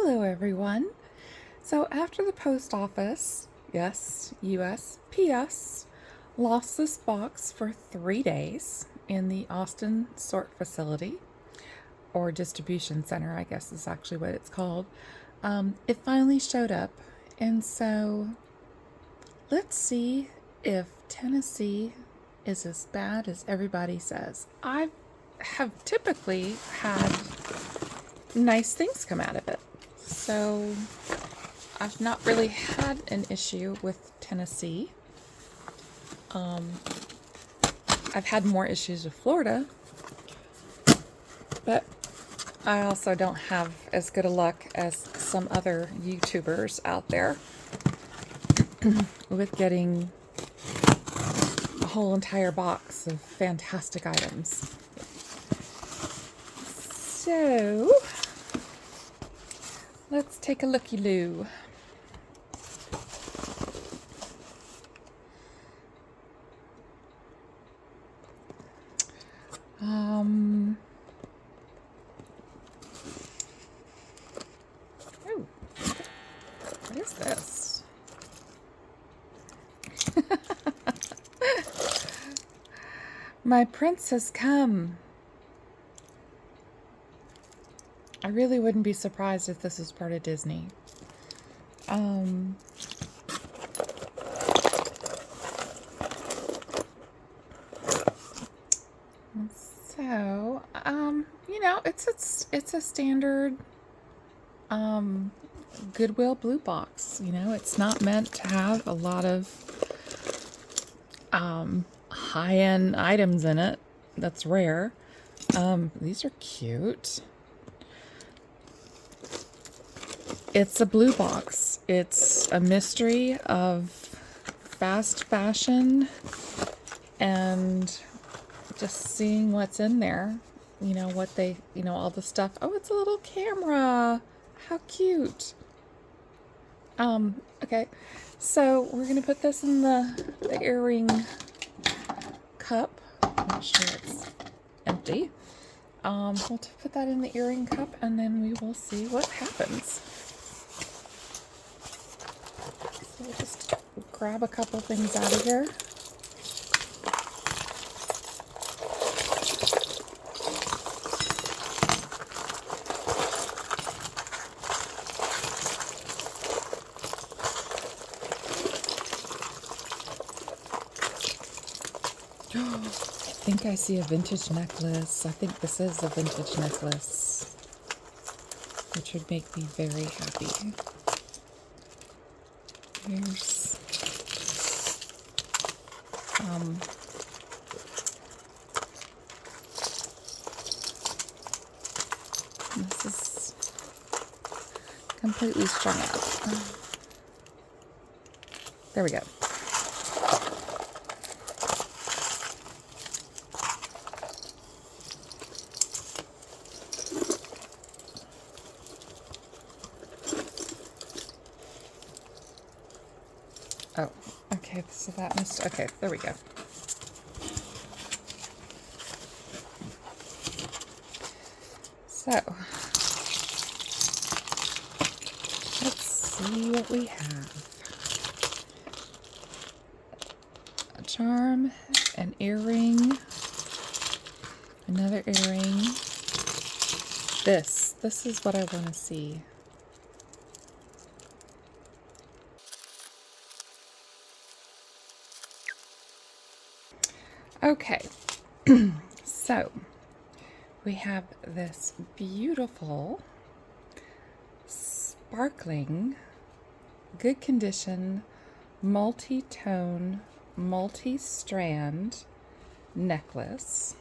Hello everyone. So after the post office, yes, USPS, lost this box for 3 days in the Austin sort facility, or distribution center, I guess is actually what it's called, it finally showed up. And so let's see if Tennessee is as bad as everybody says. I have typically had nice things come out of it. So I've not really had an issue with Tennessee. I've had more issues with Florida, but I also don't have as good a luck as some other YouTubers out there with getting a whole entire box of fantastic items. So let's take a looky-loo. Oh, what is this? My prince has come. I really wouldn't be surprised if this is part of Disney. So, you know, it's a standard Goodwill Bluebox. You know, it's not meant to have a lot of high-end items in it. That's rare. These are cute. It's a blue box. It's a mystery of fast fashion and just seeing what's in there. You know, what they, you know, all the stuff. Oh, it's a little camera. How cute. Okay. So we're going to put this in the earring cup. Make sure it's empty. We'll put that in the earring cup and then we will see what happens. So we'll just grab a couple things out of here. I think I see a vintage necklace. I think this is a vintage necklace, which would make me very happy. Here's this is completely strung out. There we go. Oh, okay, so that must, okay, there we go. So, let's see what we have. A charm, an earring, another earring. This is what I want to see. Okay, so we have this beautiful, sparkling, good condition, multi-tone, multi-strand necklace.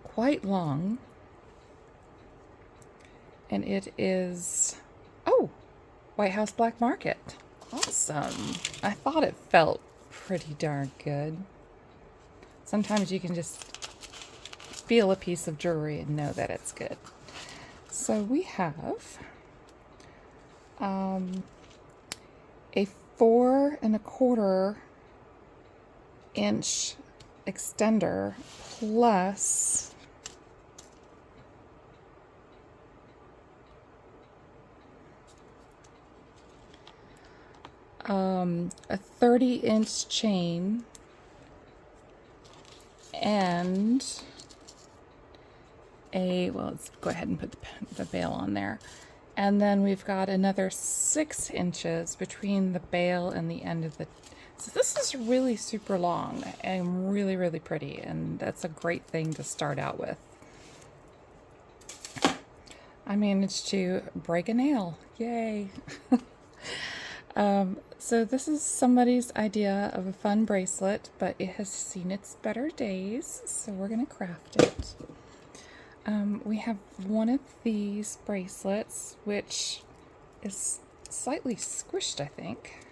Quite long. And it is, oh, White House Black Market. Awesome. I thought it felt pretty darn good. Sometimes you can just feel a piece of jewelry and know that it's good. So we have a 4 1/4 inch extender plus a 30-inch chain, and well, let's go ahead and put the bail on there. And then we've got another 6 inches between the bail and the end of the. So this is really super long and really, really pretty, and that's a great thing to start out with. I managed to break a nail. Yay! So this is somebody's idea of a fun bracelet, but it has seen its better days, so we're going to craft it. We have one of these bracelets, which is slightly squished, I think.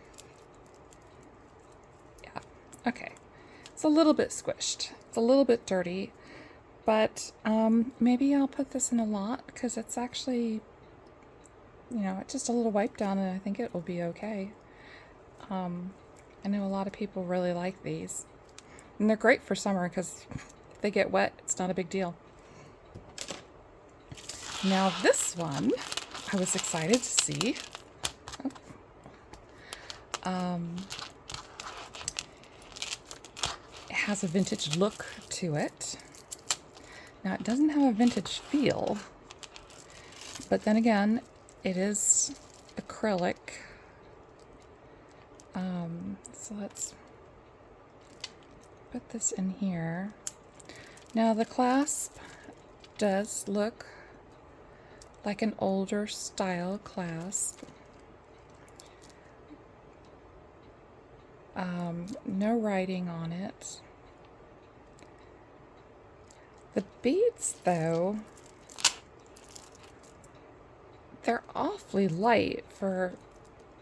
Yeah, okay. It's a little bit squished. It's a little bit dirty, but maybe I'll put this in a lot because it's actually, you know, just a little wipe down, and I think it will be okay. I know a lot of people really like these, and they're great for summer because if they get wet, it's not a big deal. Now this one, I was excited to see. It has a vintage look to it. Now it doesn't have a vintage feel, but then again, it is acrylic. So let's put this in here. Now the clasp does look like an older style clasp. No writing on it. The beads, though, they're awfully light for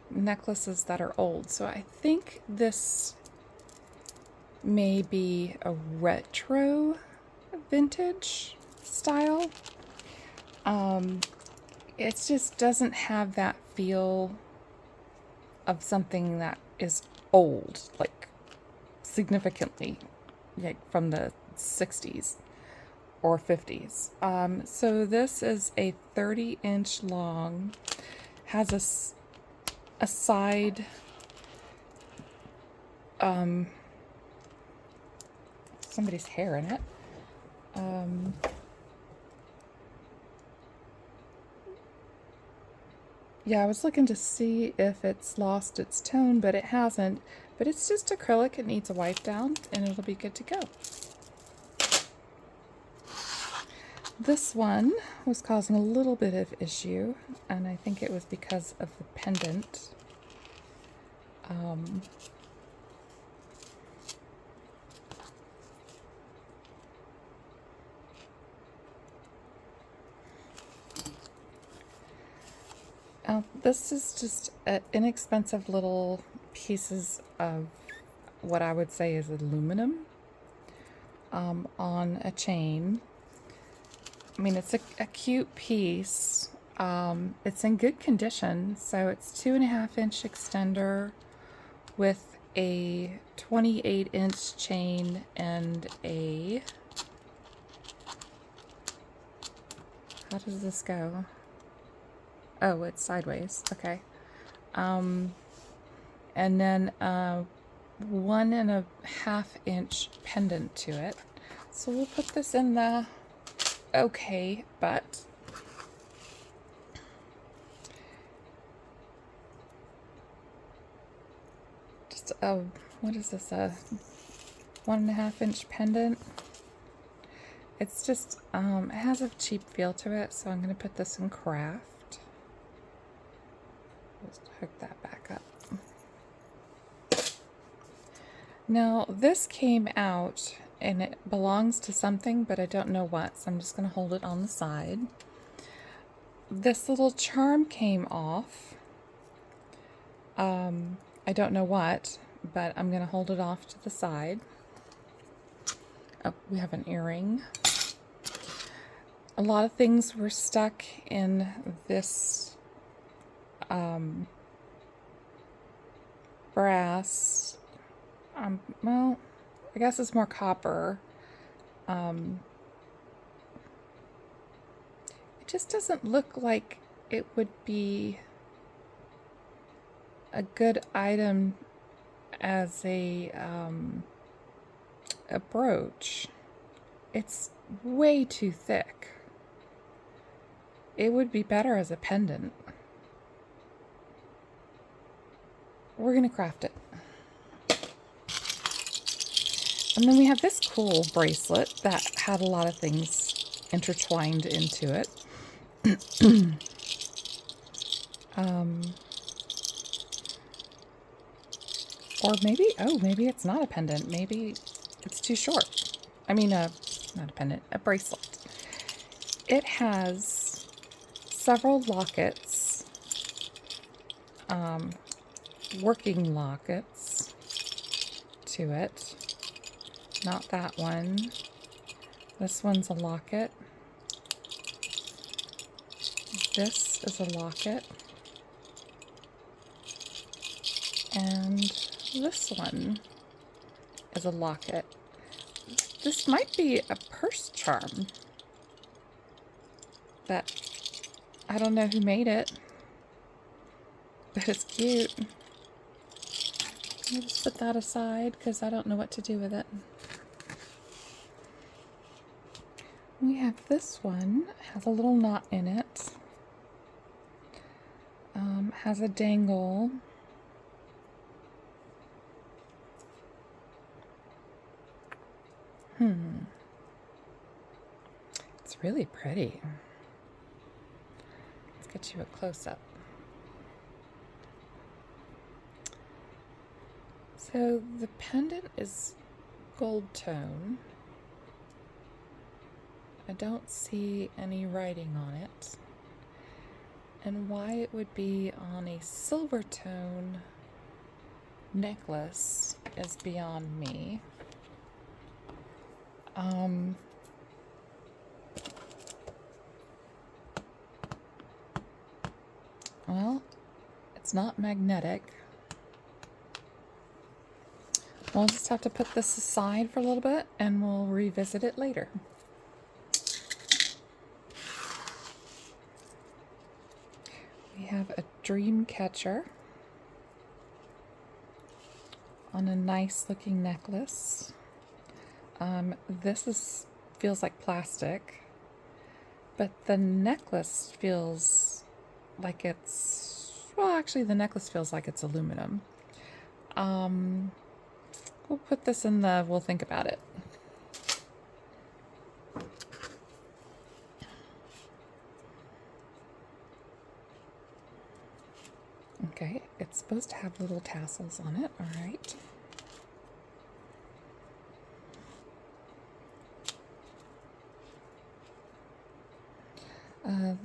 necklaces that are old. So I think this may be a retro vintage style. It just doesn't have that feel of something that is old, like significantly, like from the 60s or 50s. So this is a 30-inch long, has a side somebody's hair in it. Yeah, I was looking to see if it's lost its tone, but it hasn't. But it's just acrylic. It needs a wipe down, and it'll be good to go. This one was causing a little bit of issue, and I think it was because of the pendant. This is just inexpensive little pieces of what I would say is aluminum on a chain. I mean, it's a cute piece. It's in good condition, so it's 2.5-inch extender with a 28-inch chain and a... How does this go? Oh, it's sideways. Okay. And then 1.5-inch pendant to it. So we'll put this in the okay, but just what is this? A 1.5-inch pendant. It's just it has a cheap feel to it, so I'm going to put this in craft. Just hook that back up. Now this came out and it belongs to something, but I don't know what, so I'm just going to hold it on the side. This little charm came off. I don't know what, but I'm going to hold it off to the side. Oh, we have an earring. A lot of things were stuck in this brass. Well, I guess it's more copper. It just doesn't look like it would be a good item as a brooch. It's way too thick. It would be better as a pendant. We're gonna craft it. And then we have this cool bracelet that had a lot of things intertwined into it. Or maybe, oh, maybe it's not a pendant. Maybe it's too short. I mean, not a pendant, a bracelet. It has several lockets, working lockets to it. Not that one. This one's a locket. This is a locket. And this one is a locket. This might be a purse charm. That, I don't know who made it, but it's cute. I'll just put that aside because I don't know what to do with it. We have this one, has a little knot in it, has a dangle, it's really pretty. Let's get you a close-up. So the pendant is gold tone. I don't see any writing on it. And why it would be on a silver tone necklace is beyond me. Well, it's not magnetic. We'll just have to put this aside for a little bit and we'll revisit it later. We have a dream catcher on a nice looking necklace. This feels like plastic, but the necklace feels like it's, well, actually the necklace feels like it's aluminum. We'll put this in the, we'll think about it. Okay, it's supposed to have little tassels on it, all right.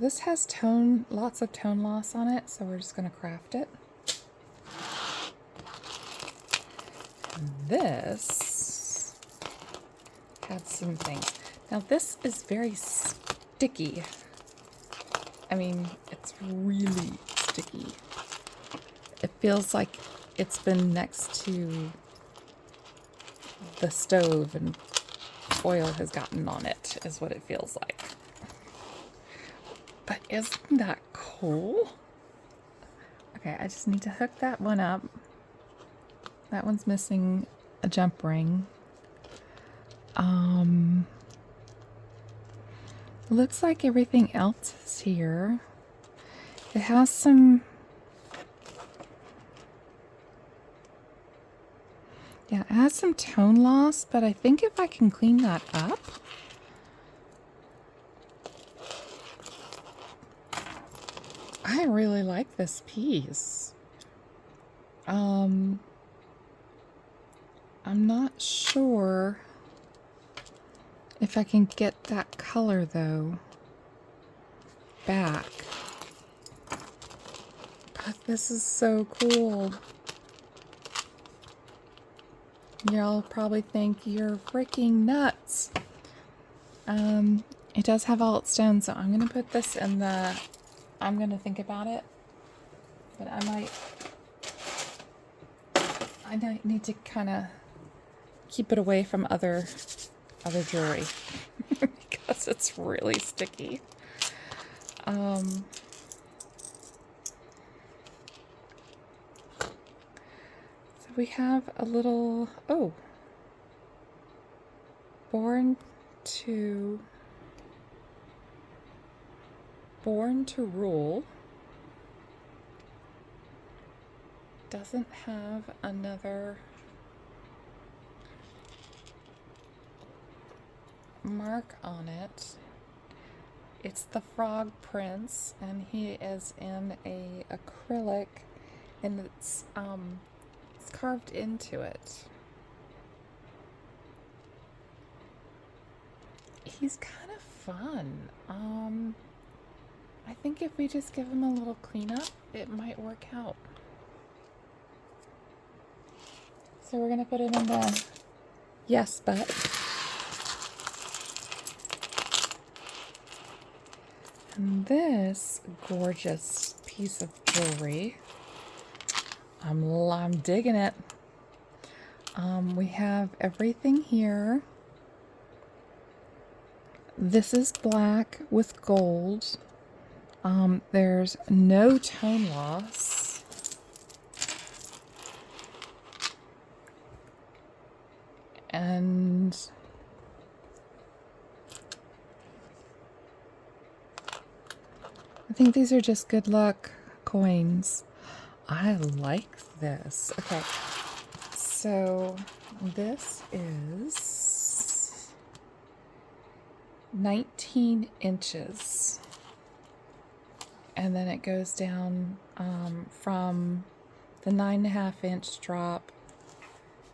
This has lots of tone loss on it, so we're just going to craft it. And this had some things. Now this is very sticky. I mean, it's really sticky. It feels like it's been next to the stove and oil has gotten on it, is what it feels like. But isn't that cool? Okay, I just need to hook that one up. That one's missing a jump ring. Looks like everything else is here. It has some, yeah, it has some tone loss, but I think if I can clean that up, I really like this piece. I'm not sure if I can get that color though back. But this is so cool. Y'all probably think you're freaking nuts. It does have all its stones, so I'm gonna put this in the, I'm gonna think about it, but I might need to kind of keep it away from other jewelry because it's really sticky. We have a little, oh, born to rule. Doesn't have another mark on it. It's the Frog Prince, and he is in a acrylic, and it's carved into it. He's kind of fun. I think if we just give him a little cleanup, it might work out. So we're gonna put it in the yes but. And this gorgeous piece of jewelry, I'm digging it. We have everything here. This is black with gold. There's no tone loss. And I think these are just good luck coins. I like this. Okay, so this is 19 inches. And then it goes down from the 9.5 inch drop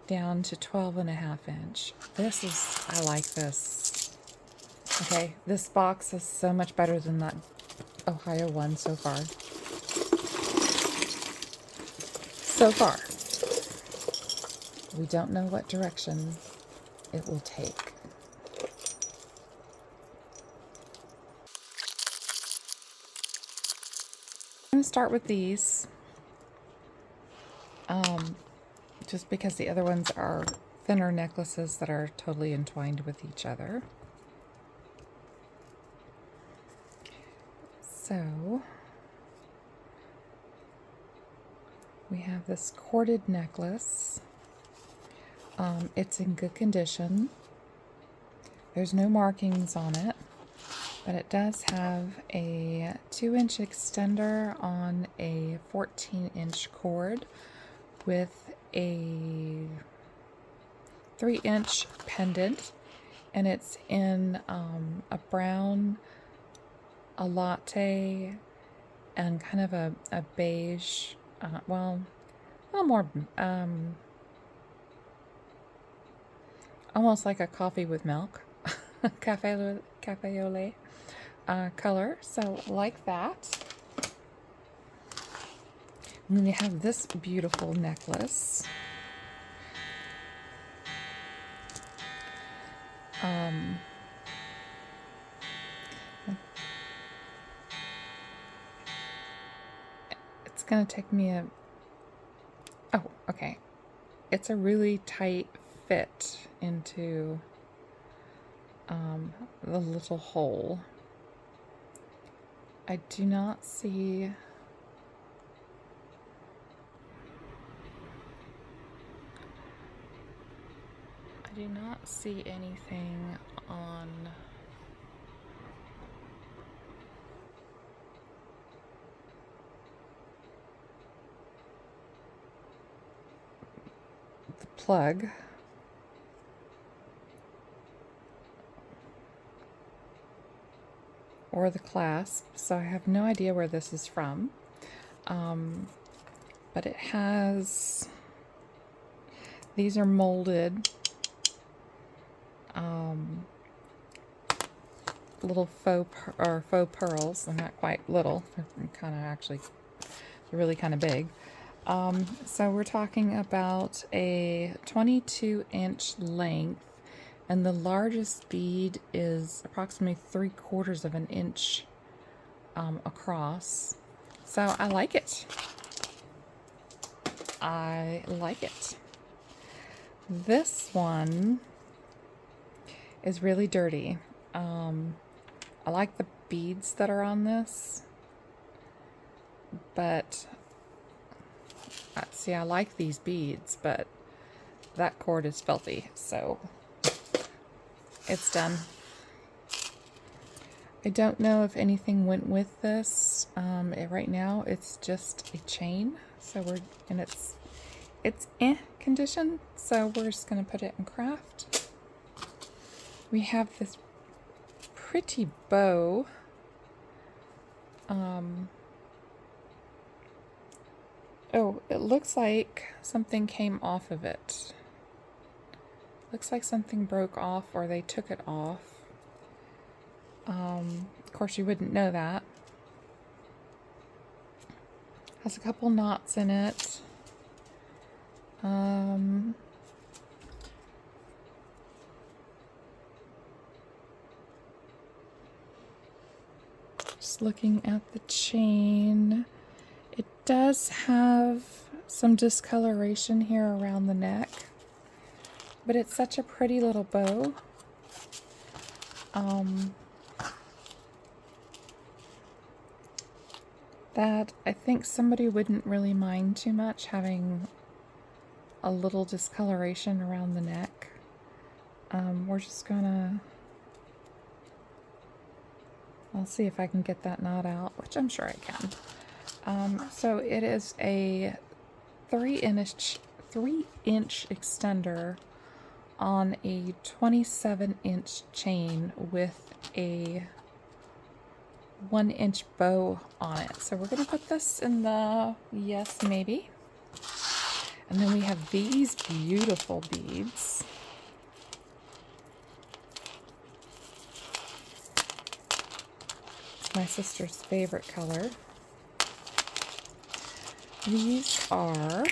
down to 12.5 inch. This is, I like this. Okay, this box is so much better than that Ohio one so far. So far. We don't know what direction it will take. I'm going to start with these. Just because the other ones are thinner necklaces that are totally entwined with each other. So we have this corded necklace. It's in good condition. There's no markings on it, but it does have a 2-inch extender on a 14-inch cord with a 3-inch pendant, and it's in a brown, a latte, and kind of a beige, well, a little more, almost like a coffee with milk, cafe au lait color, so like that. And then you have this beautiful necklace. It's gonna take me a, oh, okay. It's a really tight fit into the little hole. I do not see anything on the plug. Or the clasp, so I have no idea where this is from. But it has, these are molded little faux pearls. They're not quite little, they're kind of actually, they're really kind of big. So we're talking about a 22-inch length, and the largest bead is approximately 3/4 of an inch across. So I like it. I like it. This one is really dirty. I like the beads that are on this, but See, I like these beads, but that cord is filthy, so it's done. I don't know if anything went with this. Right now it's just a chain, so it's condition, so we're just gonna put it in craft. We have this pretty bow. Oh, it looks like something came off of it. Looks like something broke off, or they took it off. Of course, you wouldn't know that. Has a couple knots in it. Just looking at the chain. It does have some discoloration here around the neck, but it's such a pretty little bow. That I think somebody wouldn't really mind too much having a little discoloration around the neck. We're just gonna... I'll see if I can get that knot out, which I'm sure I can. So it is a 3-inch extender on a 27-inch chain with a 1-inch bow on it. So we're going to put this in the yes, maybe. And then we have these beautiful beads. It's my sister's favorite color. These are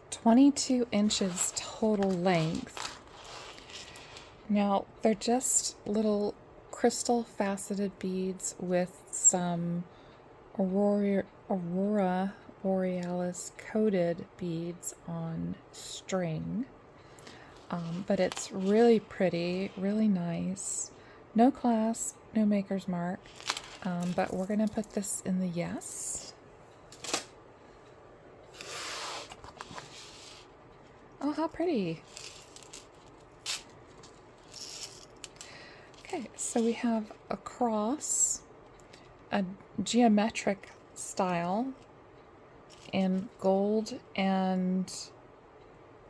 .22 inches total length. Now, they're just little crystal faceted beads with some Aurora Borealis coated beads on string. But it's really pretty, really nice. No class, no maker's mark, but we're going to put this in the yes. Oh, how pretty. Okay, so we have a cross, a geometric style in gold and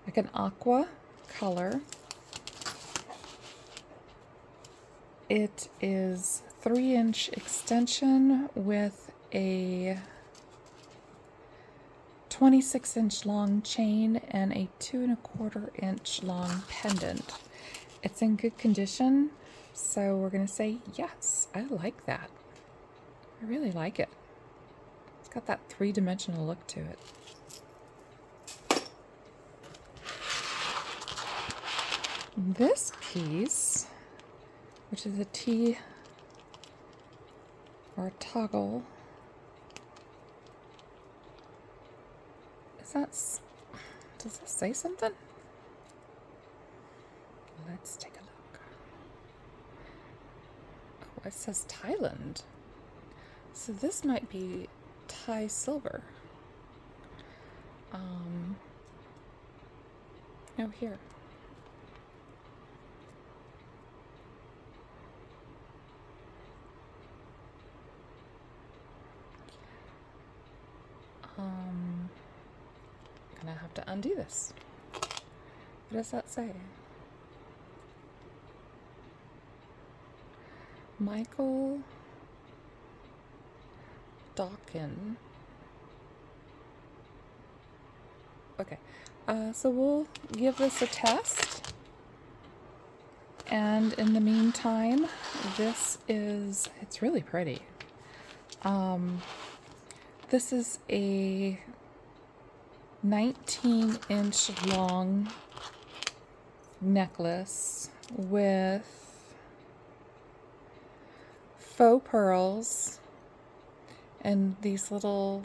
like an aqua color. It is 3-inch extension with a 26-inch long chain and a 2¼ long pendant. It's in good condition, so we're going to say yes. I like that. I really like it. It's got that 3-dimensional look to it. This piece, which is a T or a toggle, does that say something? Let's take a look. Oh, it says Thailand. So this might be Thai silver. Oh, here. Gonna have to undo this. What does that say? Michael Dawkin. Okay, so we'll give this a test. And in the meantime, it's really pretty. This is a 19-inch long necklace with faux pearls and these little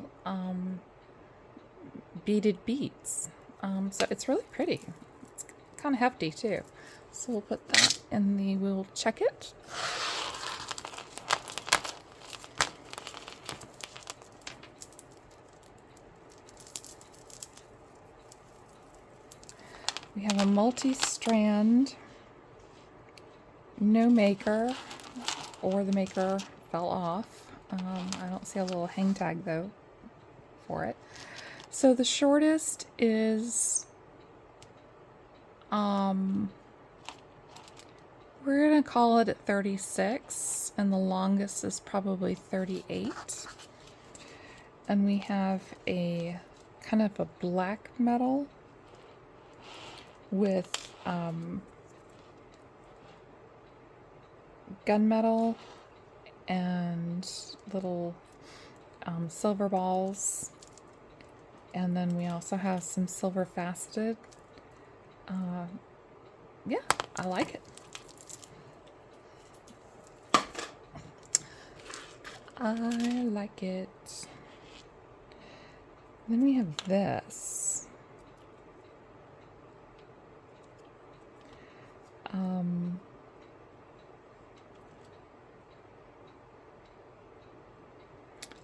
beaded beads. So it's really pretty. It's kind of hefty too. So we'll put that in we'll check it. We have a multi-strand, no maker, or the maker fell off. I don't see a little hang tag though for it. So the shortest is, we're gonna call it at 36, and the longest is probably 38. And we have a kind of a black metal with gunmetal and little silver balls, and then we also have some silver faceted. Yeah, I like it. I like it. Then we have this.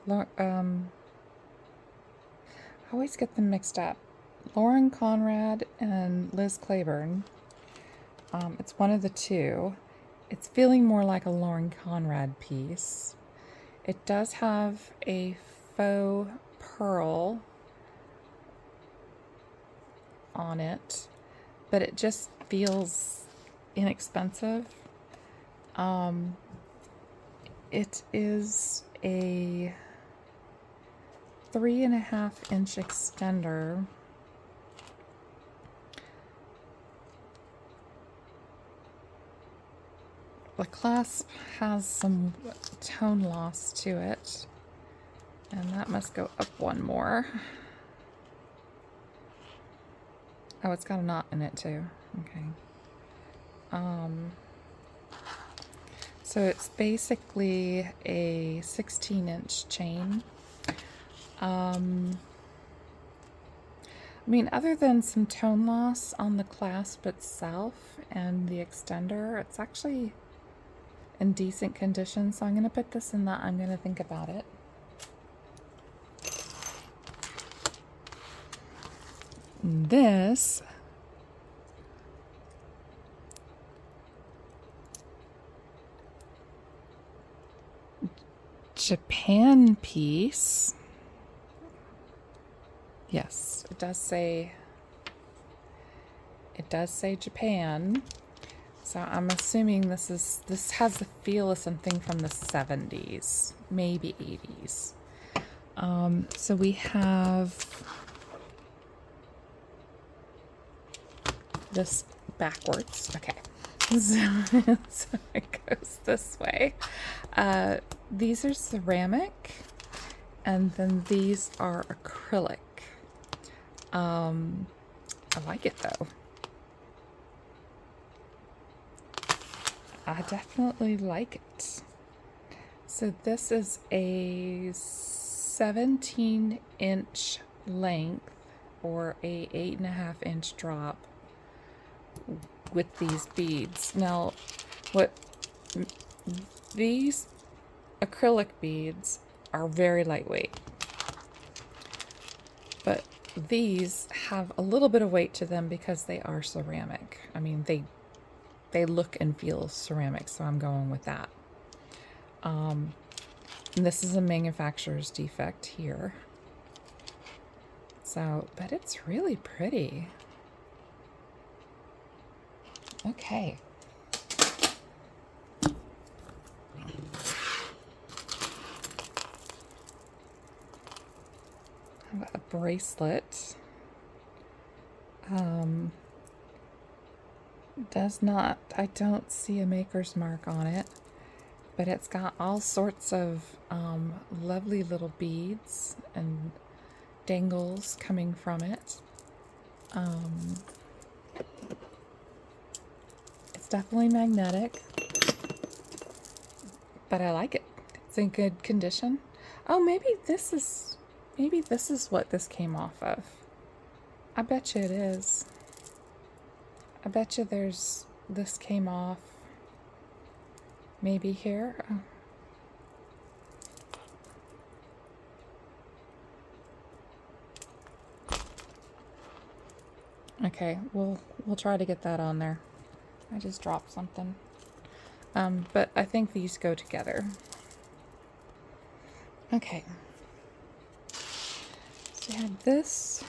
I always get them mixed up. Lauren Conrad and Liz Claiborne. It's one of the two. It's feeling more like a Lauren Conrad piece. It does have a faux pearl on it, but it just feels inexpensive. It is a 3.5-inch extender. The clasp has some tone loss to it, and that must go up one more. Oh, it's got a knot in it too. Okay. So it's basically a 16-inch chain. I mean, other than some tone loss on the clasp itself and the extender, it's actually in decent condition. So I'm going to put this in the I'm going to think about it. This Japan piece. Yes, it does say Japan. So I'm assuming this has the feel of something from the 70s, maybe 80s. So we have this backwards. Okay. So it goes this way. These are ceramic, and then these are acrylic. I like it though. I definitely like it. So this is a 17-inch length or a 8.5-inch drop with these beads. Now, these acrylic beads are very lightweight, but these have a little bit of weight to them because they are ceramic. I mean, they look and feel ceramic, so I'm going with that. And this is a manufacturer's defect here. So, but it's really pretty. Okay. A bracelet. I don't see a maker's mark on it, but it's got all sorts of lovely little beads and dangles coming from it. It's definitely magnetic, but I like it. It's in good condition. Oh, maybe this is what this came off of. I bet you it is. I bet you this came off maybe here. Oh. Okay, we'll try to get that on there. I just dropped something. But I think these go together. Okay. So we have this.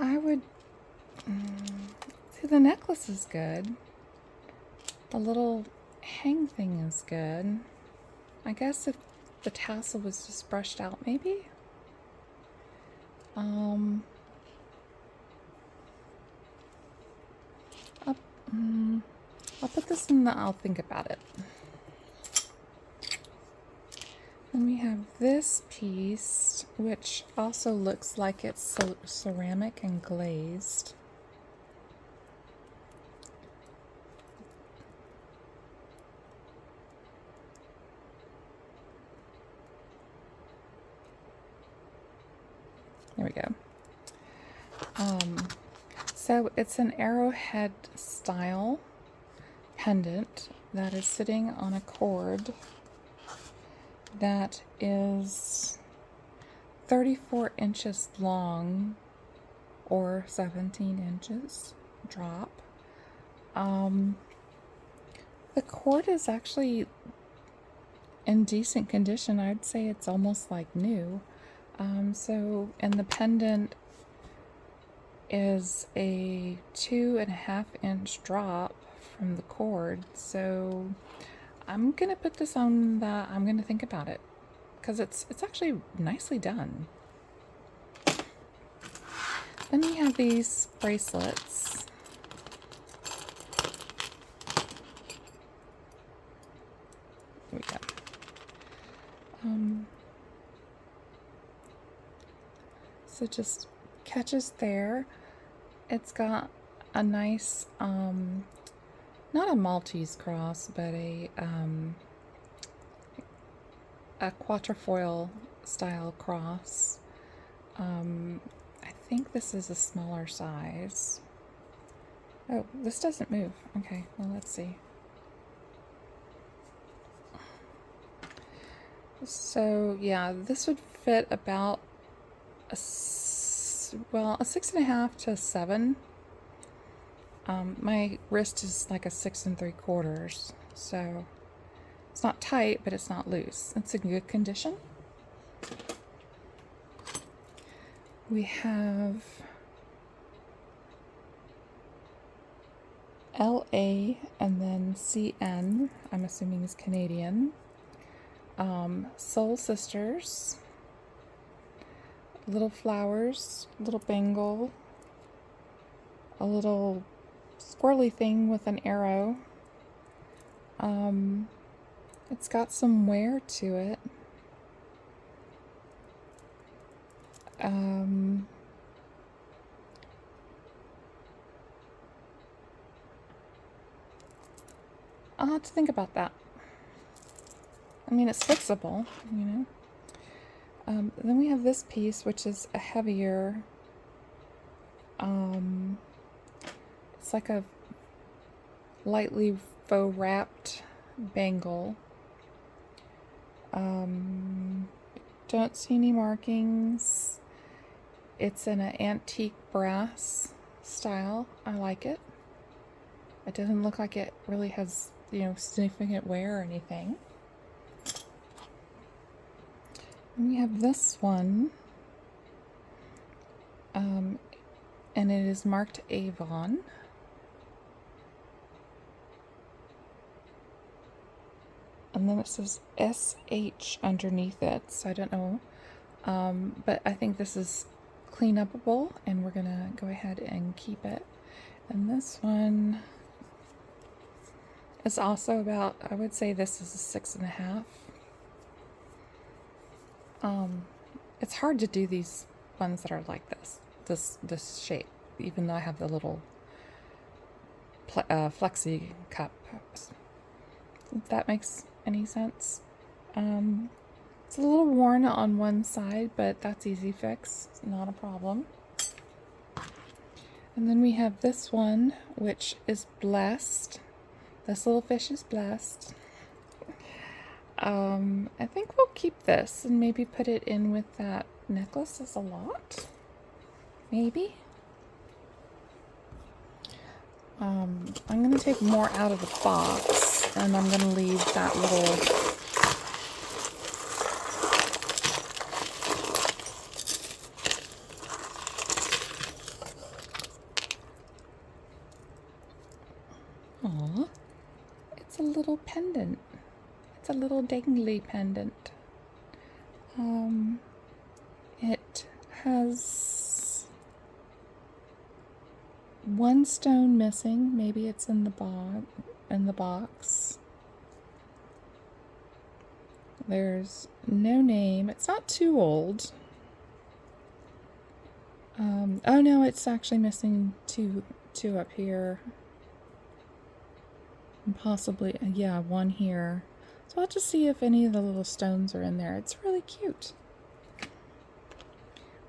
I would see, the necklace is good. The little hang thing is good. I guess if the tassel was just brushed out, maybe. I'll put this in the I'll think about it. Then we have this piece, which also looks like it's ceramic and glazed. There we go. So it's an arrowhead style pendant that is sitting on a cord that is 34 inches long or 17 inches drop. The cord is actually in decent condition. I'd say it's almost like new. And the pendant is a 2.5 inch drop from the cord. So I'm gonna put this on the, I'm gonna think about it, because it's actually nicely done. Then we have these bracelets. There we go. So just catches there. It's got a nice, not a Maltese cross, but a quatrefoil style cross. I think this is a smaller size. Oh, this doesn't move. Okay, well, let's see. So yeah, this would fit about a 6.5 to 7. My wrist is like a 6 3/4, so it's not tight, but it's not loose. It's in good condition. We have LA and then CN, I'm assuming is Canadian. Soul Sisters, little flowers, little bangle, a little squirrely thing with an arrow. It's got some wear to it. I'll have to think about that. I mean, it's fixable, you know. Then we have this piece, which is a heavier, it's like a lightly faux wrapped bangle. Don't see any markings. It's in an antique brass style. I like it. It doesn't look like it really has, you know, significant wear or anything. And we have this one, and it is marked Avon. And then it says SH underneath it, so I don't know, but I think this is cleanupable, and we're gonna go ahead and keep it. And this one is also about, I would say this is a 6.5. It's hard to do these ones that are like this shape, even though I have the little flexi cup. If that makes any sense. It's a little worn on one side, but that's easy fix. It's not a problem. And then we have this one, which is blessed. This little fish is blessed. I think we'll keep this and maybe put it in with that necklace as a lot. Maybe. I'm going to take more out of the box, and I'm going to leave that little Aw, it's a little pendant. It's a little dangly pendant. It has one stone missing. Maybe it's in the box. There's no name. It's not too old. Oh no, it's actually missing two up here. And possibly, yeah, one here. So I'll just see if any of the little stones are in there. It's really cute.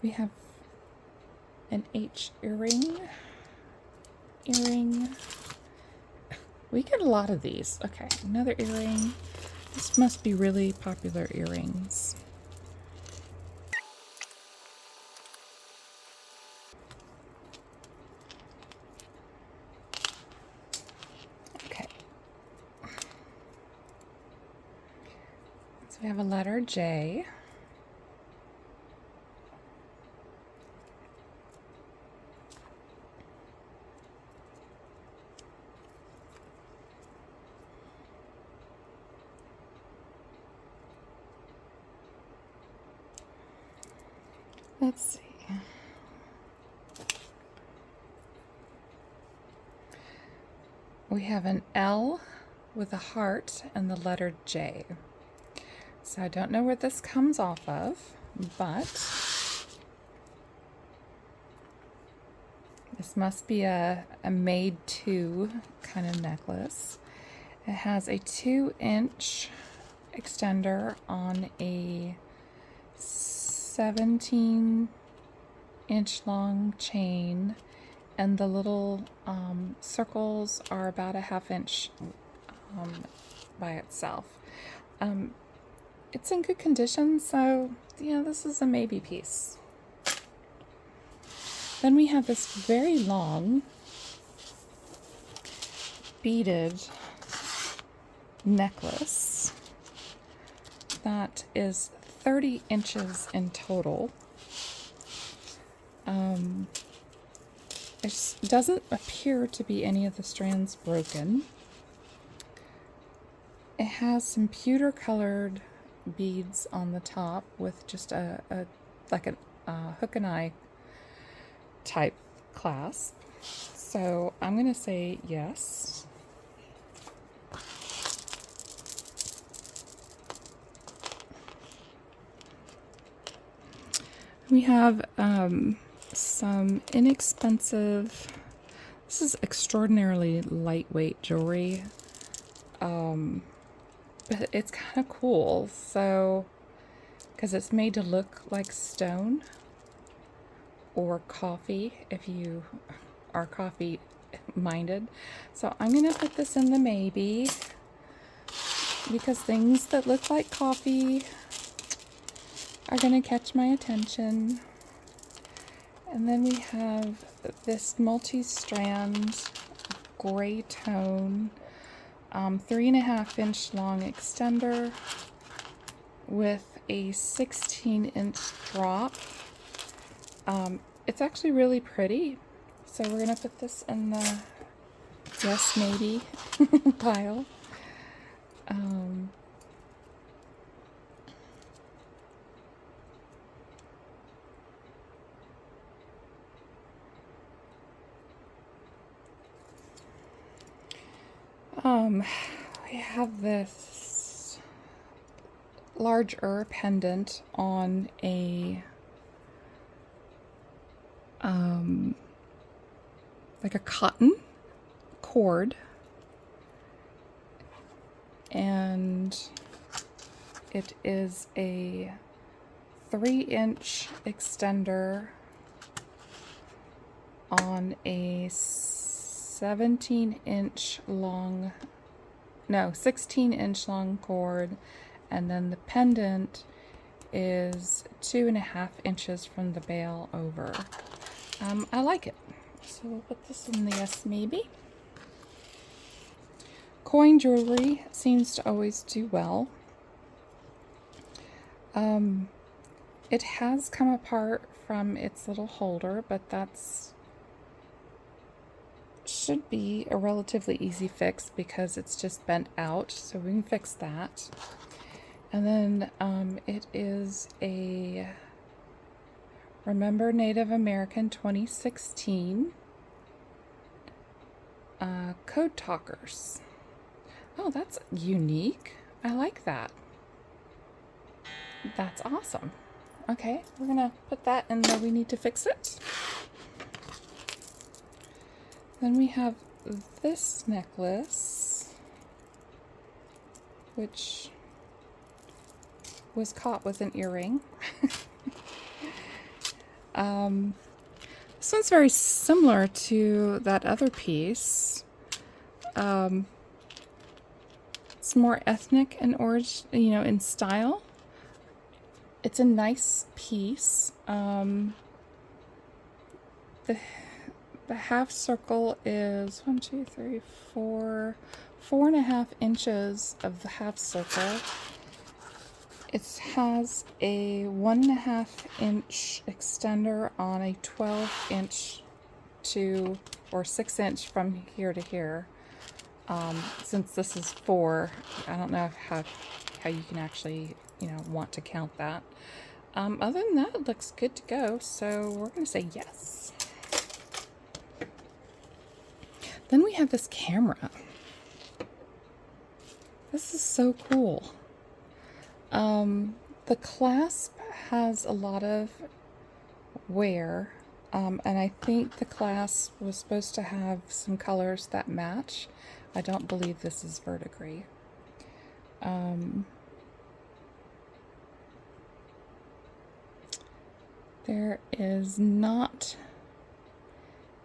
We have an H earring. We get a lot of these. Okay, another earring. This must be really popular earrings. Okay. So we have a letter J. Let's see. We have an L with a heart and the letter J. So I don't know where this comes off of, but this must be a made to kind of necklace. It has a 2-inch extender on a 17-inch long chain, and the little circles are about a 1/2 inch by itself. It's in good condition, so yeah, this is a maybe piece. Then we have this very long beaded necklace that is 30 inches in total. It doesn't appear to be any of the strands broken. It has some pewter colored beads on the top with just a hook and eye type clasp. So I'm gonna say yes. We have some inexpensive, this is extraordinarily lightweight jewelry, but it's kind of cool, so, because it's made to look like stone or coffee, if you are coffee minded. So I'm going to put this in the maybe, because things that look like coffee are going to catch my attention. And then we have this multi-strand gray tone 3.5 inch long extender with a 16-inch drop. It's actually really pretty, so we're going to put this in the yes maybe pile. We have this larger pendant on a like a cotton cord, and it is a 3-inch extender on a 16-inch long cord and then the pendant is 2.5 inches from the bail over. I like it. So we'll put this in the yes maybe. Coin jewelry seems to always do well. It has come apart from its little holder, but that's should be a relatively easy fix because it's just bent out, so we can fix that. And then it is a Remember Native American 2016 Code Talkers. Oh, that's unique. I like that. That's awesome. Okay, we're gonna put that in there. We need to fix it. Then we have this necklace, which was caught with an earring. This one's very similar to that other piece. It's more ethnic in origin, in style. It's a nice piece. The half circle is 4.5 inches of the half circle. It has a 1.5 inch extender on a 12-inch or 6-inch from here to here. Since this is 4, I don't know how you can actually, want to count that. Other than that, it looks good to go, so we're going to say yes. Then we have this camera. This is so cool. The clasp has a lot of wear, and I think the clasp was supposed to have some colors that match. I don't believe this is verdigris. There is not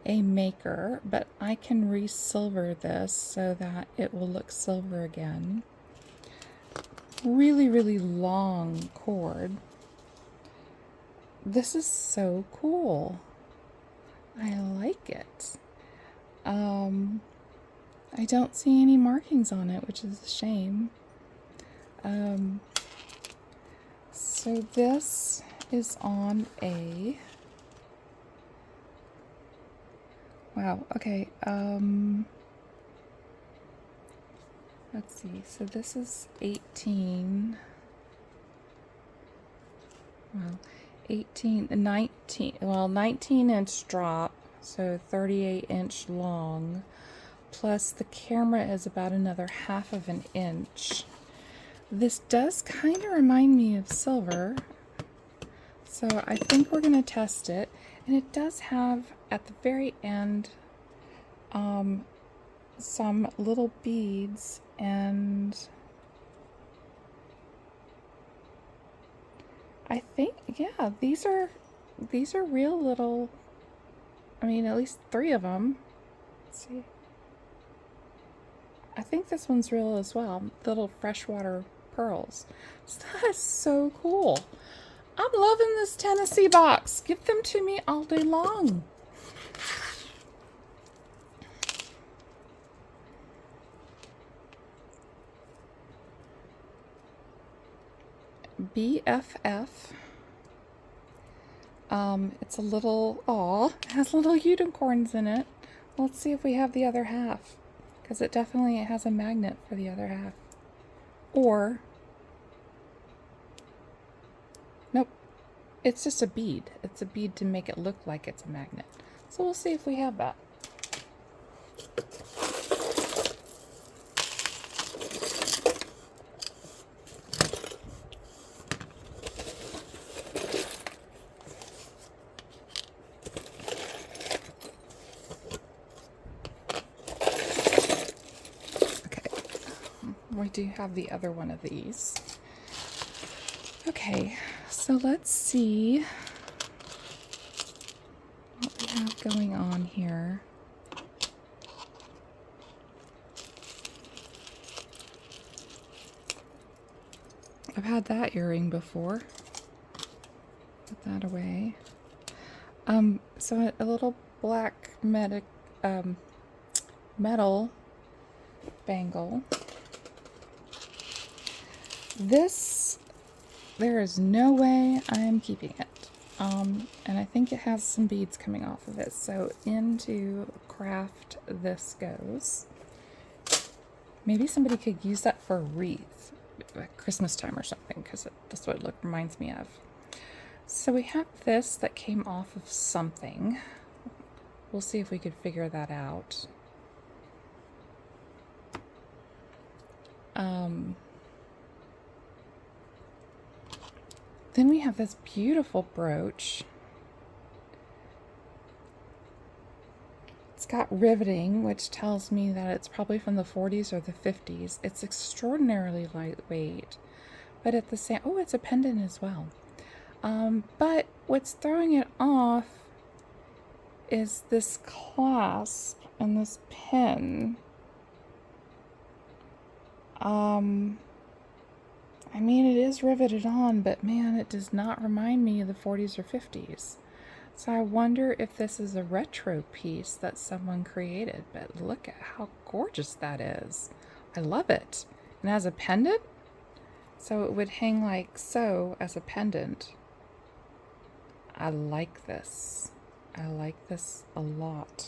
a maker, but I can re-silver this so that it will look silver again. Really, really long cord. This is so cool. I like it. I don't see any markings on it, which is a shame. So this is on a... Wow, okay. Let's see, so this is 19 inch drop, so 38-inch long, plus the camera is about another 1/2 inch. This does kind of remind me of silver, so I think we're going to test it. And it does have, at the very end, some little beads, and I think, yeah, these are real little, at least 3 of them. Let's see. I think this one's real as well. Little freshwater pearls. So that is so cool. I'm loving this Tennessee box. Give them to me all day long. BFF. It's a little, it has little unicorns in it. Let's see if we have the other half, because it definitely has a magnet for the other half. Or, nope, it's just a bead. It's a bead to make it look like it's a magnet. So we'll see if we have that. We do have the other one of these. Okay, so let's see what we have going on here. had that earring before. Put that away. So a little black metal bangle. This, there is no way I'm keeping it. And I think it has some beads coming off of it. So into craft this goes. Maybe somebody could use that for a wreath at Christmas time or something, because that's what it reminds me of. So we have this that came off of something. We'll see if we could figure that out. Then we have this beautiful brooch. It's got riveting, which tells me that it's probably from the 40s or the 50s. It's extraordinarily lightweight, but at the same, oh, it's a pendant as well. But what's throwing it off is this clasp and this pin. I mean, it is riveted on, but man, it does not remind me of the 40s or 50s. So I wonder if this is a retro piece that someone created, but look at how gorgeous that is. I love it. And as a pendant, so it would hang like so as a pendant. I like this. I like this a lot.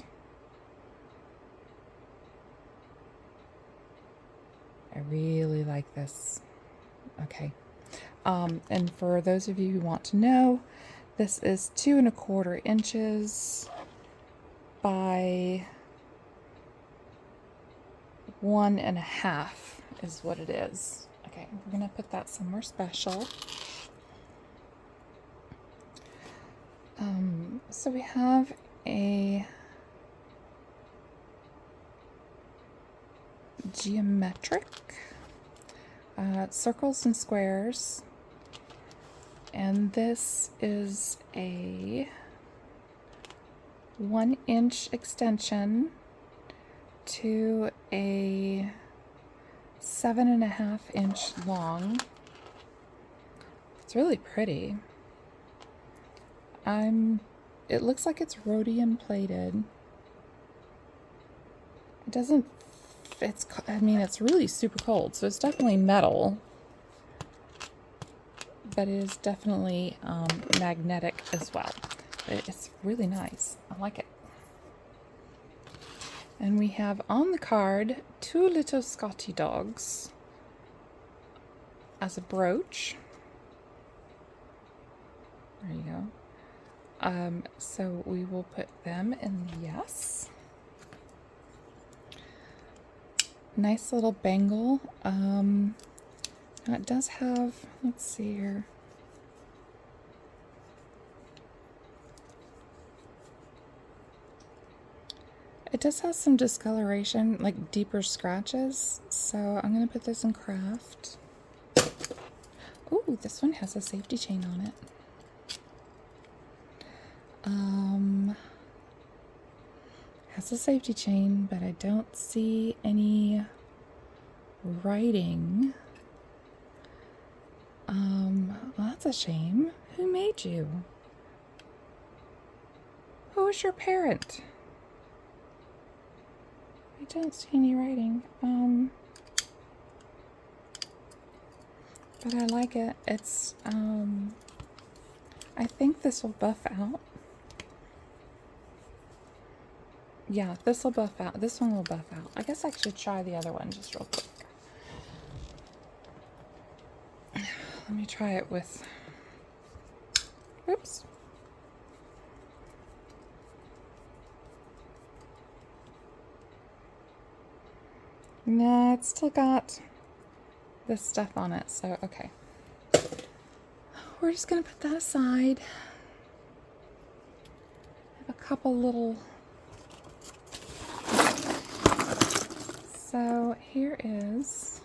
I really like this. Okay. And for those of you who want to know, this is 2 1/4 inches by 1 1/2 is what it is. Okay, we're gonna put that somewhere special. So we have a geometric circles and squares, and this is a 1 inch extension to a 7 1/2 inch long. It's really pretty. It looks like it's rhodium plated. It doesn't, I mean, it's really super cold, so it's definitely metal, but it is definitely magnetic as well. But it's really nice. I like it. And we have on the card 2 little Scotty dogs as a brooch. There you go. So we will put them in the yes. Nice little bangle. Now it does have, let's see here. It does have some discoloration, like deeper scratches. So I'm going to put this in craft. Ooh, this one has a safety chain on it. Has a safety chain, but I don't see any writing. Well, that's a shame. Who made you? Who was your parent? I don't see any writing. But I like it. It's, I think this will buff out. Yeah, this will buff out. This one will buff out. I guess I should try the other one just real quick. Let me try it with, oops. No, it's still got this stuff on it, so okay. We're just gonna put that aside. I have a couple little, so here is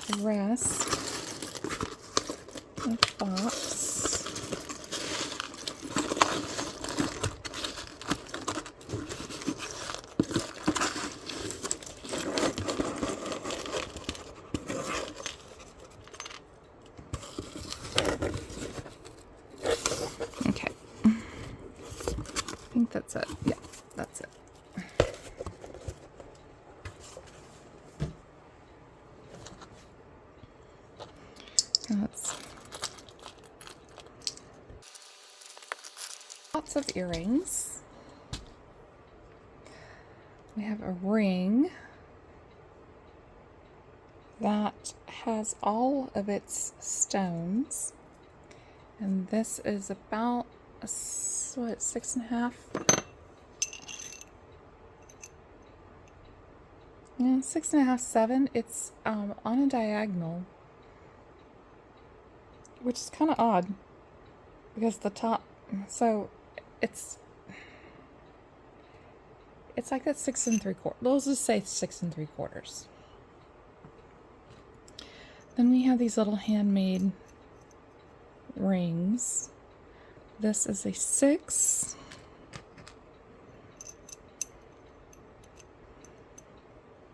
the rest of the box. that's it. Yeah, that's it. That's lots of earrings. We have a ring that has all of its stones, and this is about what, 6.5? Yeah, 6.5, 7. It's on a diagonal, which is kind of odd because the top, so it's like that 6 3/4. Let's just say 6 3/4. Then we have these little handmade rings. This is a 6.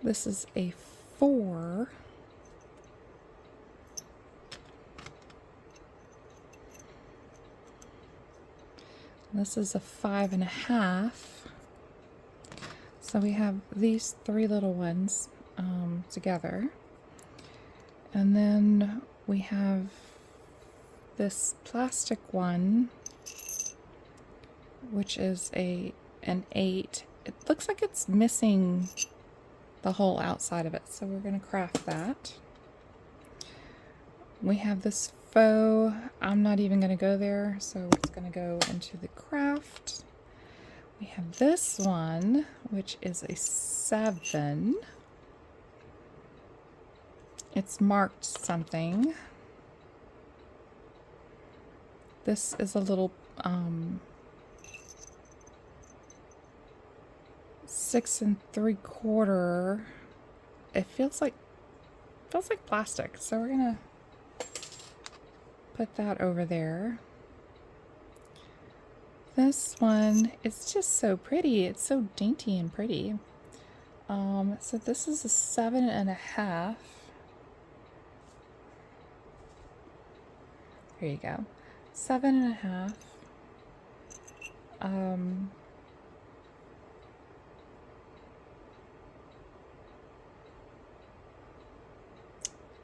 This is a 4. This is a 5.5. So we have these 3 little ones together. And then we have this plastic one, which is an 8. It looks like it's missing the whole outside of it, so we're going to craft that. We have this faux. I'm not even going to go there, so it's going to go into the craft. We have this one, which is a 7. It's marked something. This is a little 6 3/4. It feels like plastic, so we're gonna put that over there. This one, it's just so pretty. It's so dainty and pretty. So this is a 7.5. There you go. 7.5.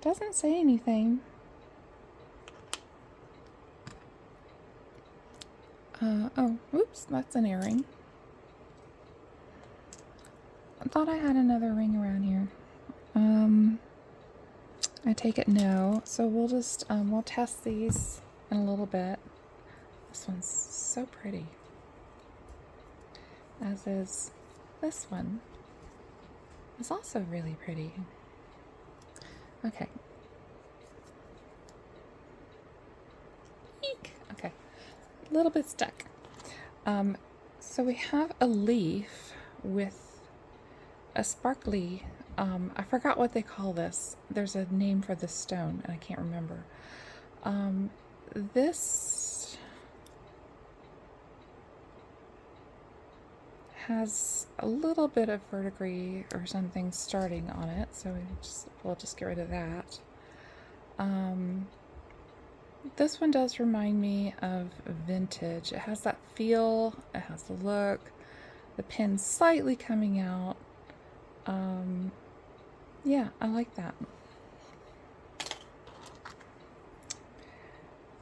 Doesn't say anything. Oh, oops, that's an earring. I thought I had another ring around here. I take it no. So we'll just, we'll test these in a little bit. This one's so pretty. As is this one. It's also really pretty. Okay. Eek. Okay. A little bit stuck. So we have a leaf with a sparkly, I forgot what they call this. There's a name for this stone, and I can't remember. This has a little bit of verdigris or something starting on it, so we'll just get rid of that. This one does remind me of vintage. It has that feel, it has the look, the pin slightly coming out. Yeah, I like that.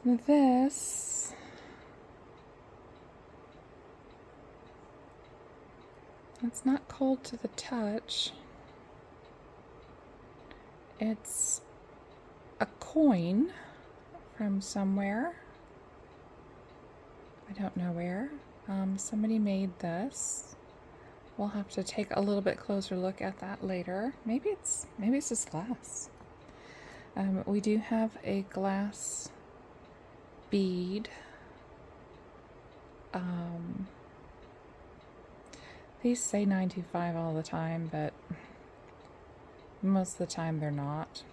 This it's not cold to the touch. It's a coin from somewhere. I don't know where. Somebody made this. We'll have to take a little bit closer look at that later. Maybe it's just glass. We do have a glass bead. These say 925 all the time, but most of the time they're not.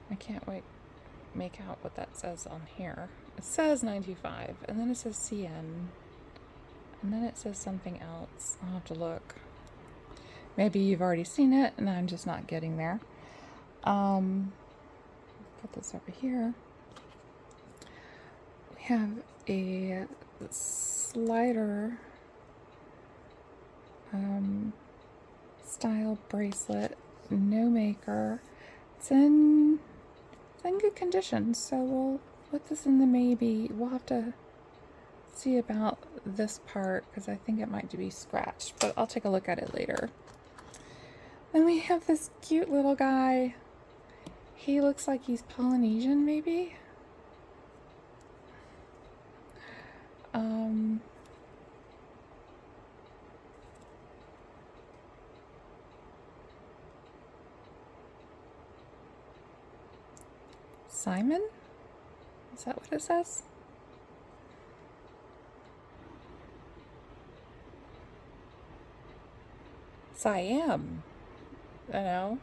I can't wait. make out what that says on here. It says 925, and then it says CN, and then it says something else. I'll have to look. Maybe you've already seen it, and I'm just not getting there. Put this over here. We have a slider style bracelet, no maker. It's in good condition, so we'll put this in the maybe. We'll have to see about this part because I think it might be scratched, but I'll take a look at it later. Then we have this cute little guy. He looks like he's Polynesian, maybe? Simon? Is that what it says? Siam. I know.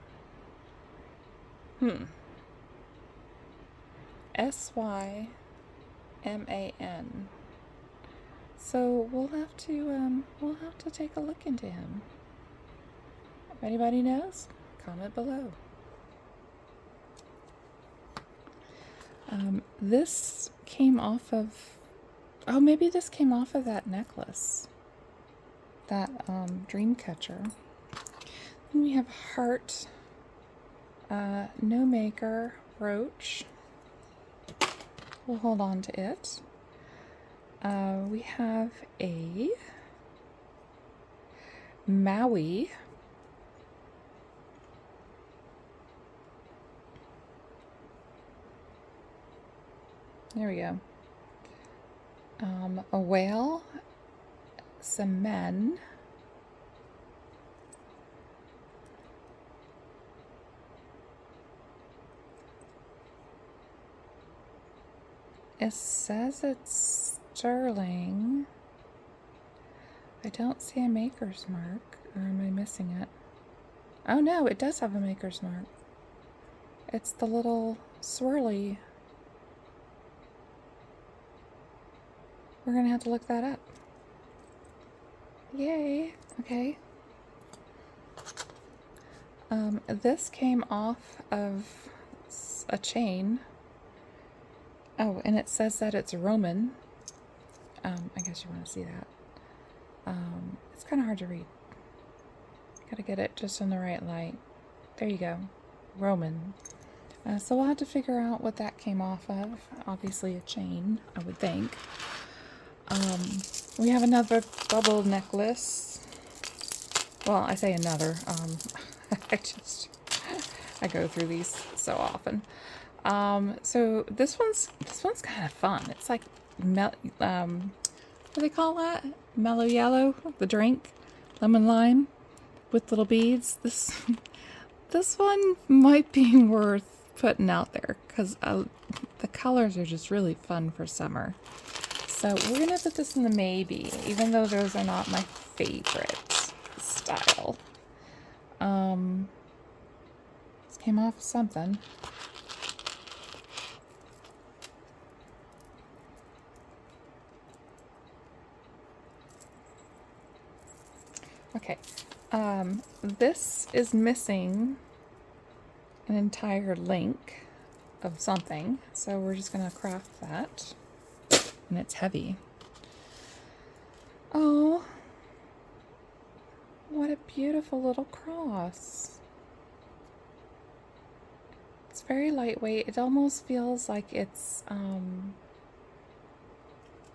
SYMAN. So we'll have to take a look into him. If anybody knows, comment below. This came off of, oh, maybe this came off of that necklace, that dream catcher. Then we have heart, no maker brooch. We'll hold on to it. We have a Maui. There we go. A whale, some men. It says it's sterling. I don't see a maker's mark, or am I missing it? Oh no, it does have a maker's mark. It's the little swirly. We're gonna have to look that up. Yay, okay. This came off of a chain. Oh, and it says that it's Roman. I guess you want to see that. It's kind of hard to read. Gotta get it just in the right light. There you go. Roman. So we'll have to figure out what that came off of. Obviously a chain, I would think. We have another bubble necklace. Well, I say another. I go through these so often. So this one's kind of fun. It's like what do they call that? Mellow yellow, the drink, lemon lime with little beads. This one might be worth putting out there because the colors are just really fun for summer. So we're gonna put this in the maybe, even though those are not my favorite style. This came off something. Okay, this is missing an entire link of something, so we're just gonna craft that. And it's heavy. Oh, what a beautiful little cross. It's very lightweight. It almost feels like it's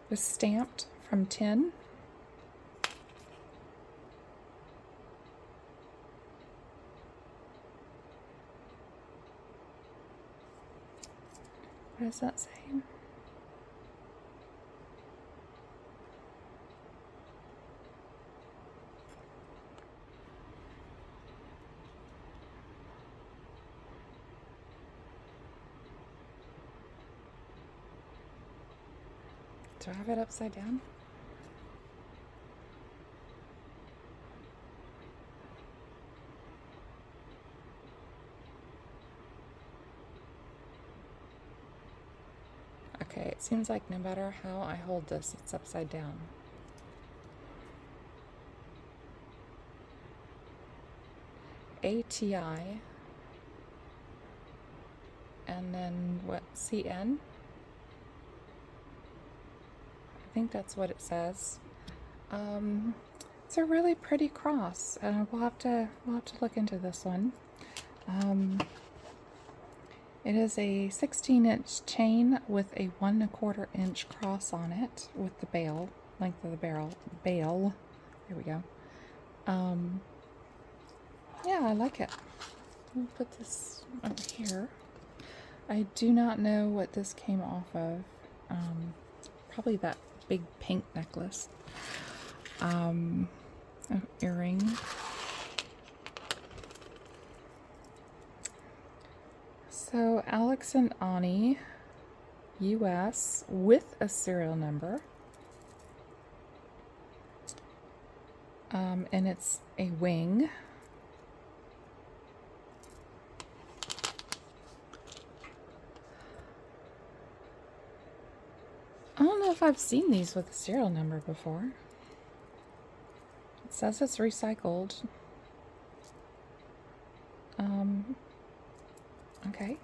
was stamped from tin. What does that say? Do I have it upside down? Okay, it seems like no matter how I hold this, it's upside down. ATI. And then what, CN? I think that's what it says. It's a really pretty cross. We'll have to look into this one. It is a 16-inch chain with a 1 1/4 inch cross on it with the bail, length of the bail. There we go. Yeah, I like it. We'll put this over here. I do not know what this came off of. Probably that big pink necklace. Earring. So Alex and Ani, US, with a serial number. And it's a wing. I don't know if I've seen these with a serial number before. It says it's recycled. Okay.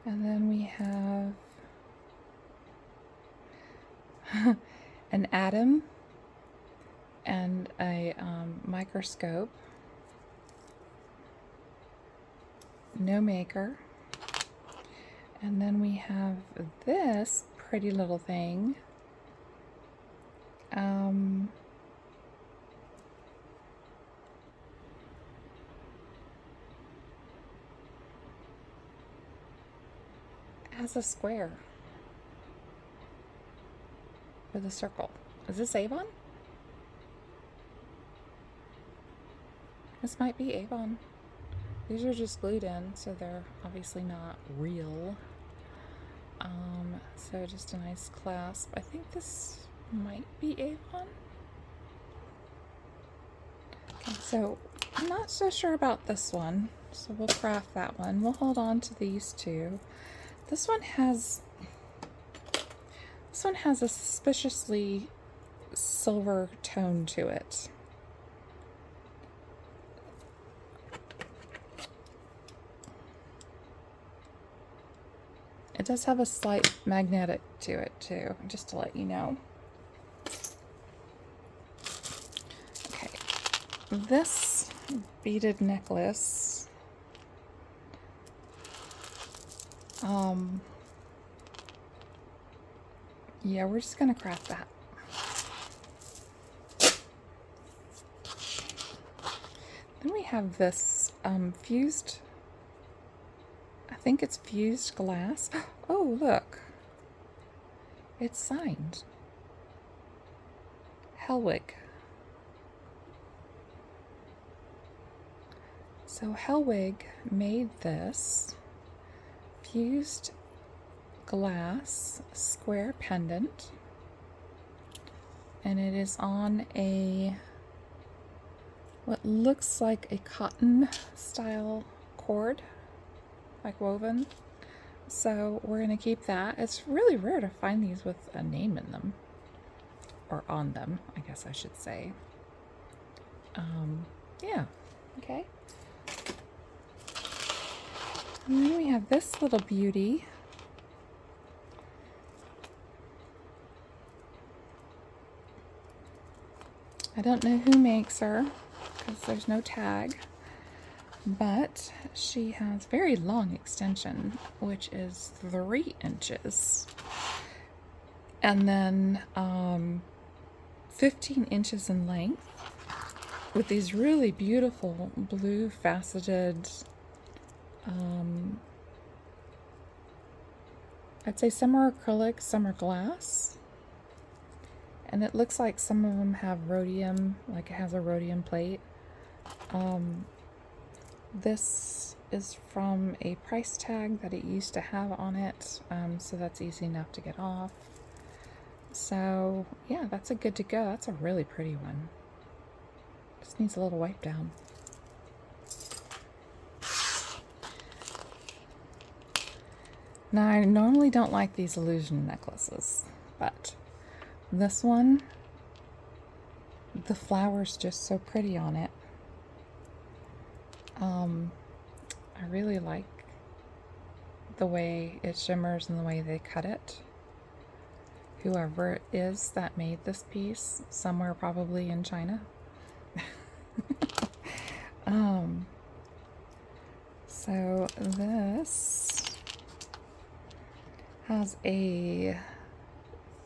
And then we have an atom and a microscope. No maker. And then we have this pretty little thing. Has a square with a circle. Is this Avon? This might be Avon. These are just glued in, so they're obviously not real. So just a nice clasp. I think this might be Avon. Okay, so I'm not so sure about this one, so we'll craft that one. We'll hold on to these two. This one has a suspiciously silver tone to it. It does have a slight magnetic to it too, just to let you know. Okay, this beaded necklace, yeah, we're just gonna craft that. Then we have this fused, I think it's fused glass. Oh, look. It's signed. Hellwig. So Hellwig made this fused glass square pendant. And it is on a, what looks like a cotton style cord. Like woven. So we're going to keep that. It's really rare to find these with a name in them. Or on them, I guess I should say. Yeah. Okay. And then we have this little beauty. I don't know who makes her because there's no tag. But she has very long extension, which is 3 inches. And then 15 inches in length with these really beautiful blue faceted, I'd say some are acrylic, some are glass. And it looks like some of them have rhodium, like it has a rhodium plate. This is from a price tag that it used to have on it, so that's easy enough to get off. So yeah, that's a good to go. That's a really pretty one. Just needs a little wipe down. Now, I normally don't like these illusion necklaces, but this one, the flower's just so pretty on it. I really like the way it shimmers and the way they cut it. Whoever it is that made this piece, somewhere probably in China. So this has a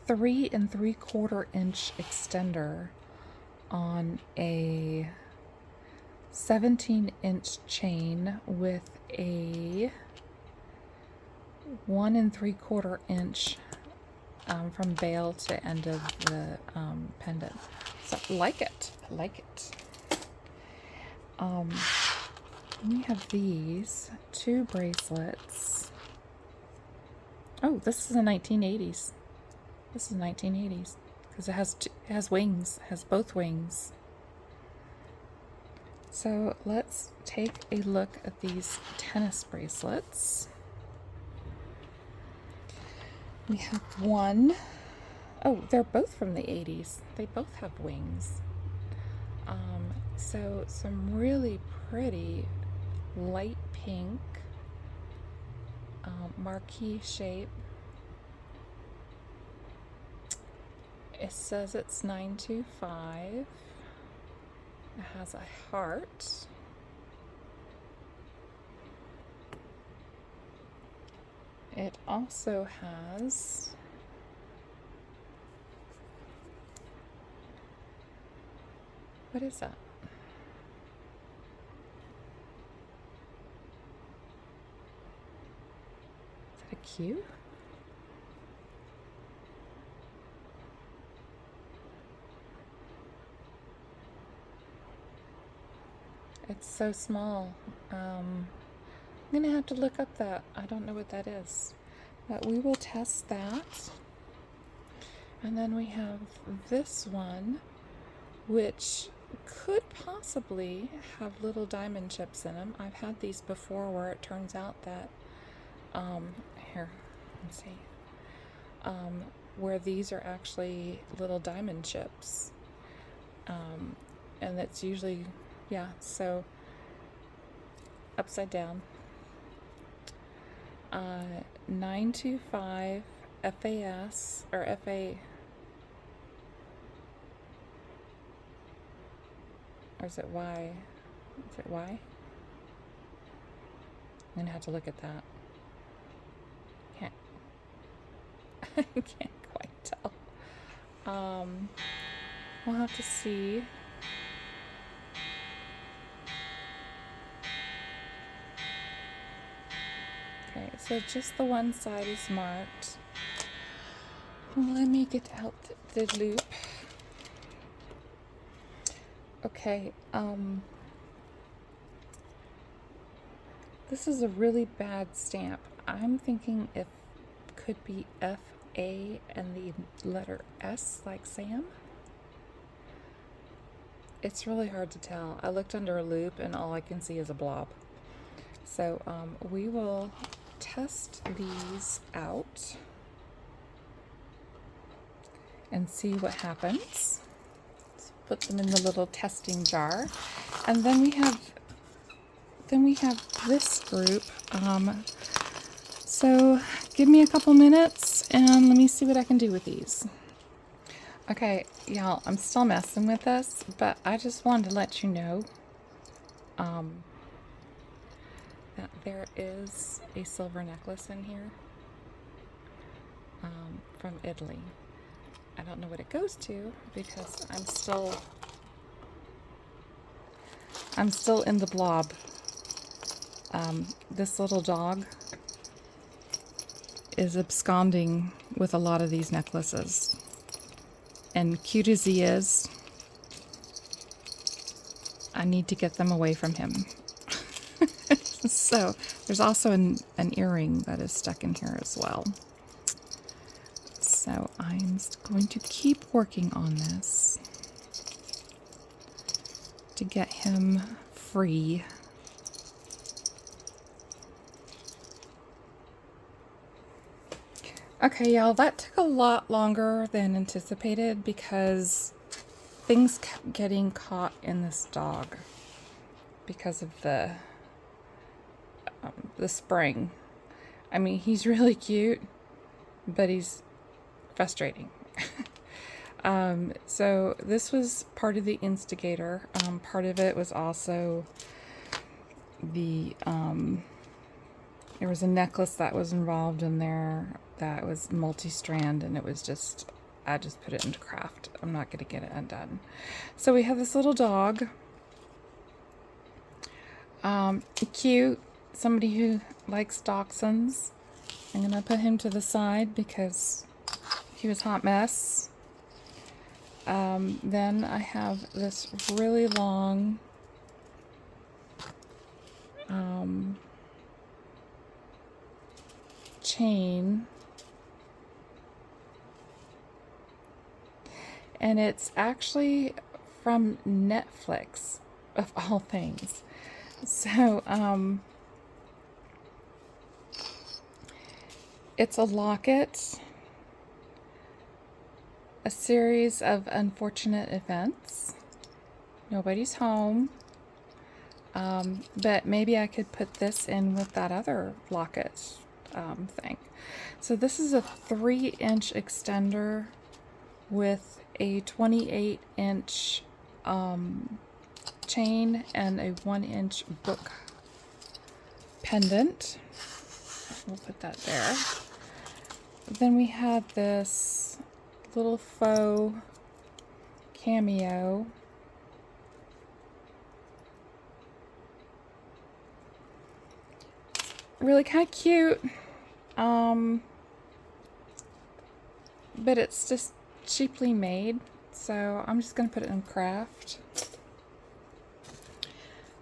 3 3/4 inch extender on a 17-inch chain with a 1 3/4 inch from bail to end of the pendant. So I like it. I like it. We have these 2 bracelets. Oh, this is the 1980s. This is 1980s because it has wings. It has both wings. So let's take a look at these tennis bracelets. We have one. Oh, they're both from the 80s. They both have wings. So some really pretty light pink marquee shape. It says it's 925. It has a heart. It also has what is that? Is that a Q? It's so small. I'm gonna have to look up that. I don't know what that is. But we will test that. And then we have this one, which could possibly have little diamond chips in them. I've had these before where it turns out that, here, let's see, where these are actually little diamond chips. And that's usually, yeah, so upside down. 925 FAS, or FA, or is it Y? Is it Y? I'm gonna have to look at that. Can't, I can't quite tell. We'll have to see. Okay, so just the one side is marked. Let me get out the loop. Okay, this is a really bad stamp. I'm thinking it could be FA and the letter S like Sam. It's really hard to tell. I looked under a loop and all I can see is a blob. So we will test these out and see what happens. Let's put them in the little testing jar. And then we have this group. So give me a couple minutes and let me see what I can do with these. Okay, y'all, I'm still messing with this, but I just wanted to let you know that there is a silver necklace in here from Italy. I don't know what it goes to because I'm still in the blob. This little dog is absconding with a lot of these necklaces. And cute as he is, I need to get them away from him. So there's also an earring that is stuck in here as well. So I'm going to keep working on this to get him free. Okay, y'all, that took a lot longer than anticipated because things kept getting caught in this dog because of the spring. I mean, he's really cute, but he's frustrating. So this was part of the instigator. Part of it was also the there was a necklace that was involved in there that was multi-strand, and it was just, I just put it into craft. I'm not gonna get it undone. So we have this little dog, cute, somebody who likes dachshunds. I'm gonna put him to the side because he was a hot mess. Then I have this really long chain, and it's actually from Netflix, of all things. So it's a locket, a series of unfortunate events. Nobody's home. But maybe I could put this in with that other locket thing. So this is a 3-inch extender with a 28-inch chain and a 1-inch book pendant. We'll put that there. Then we have this little faux cameo. Really kind of cute, but it's just cheaply made, so I'm just going to put it in craft.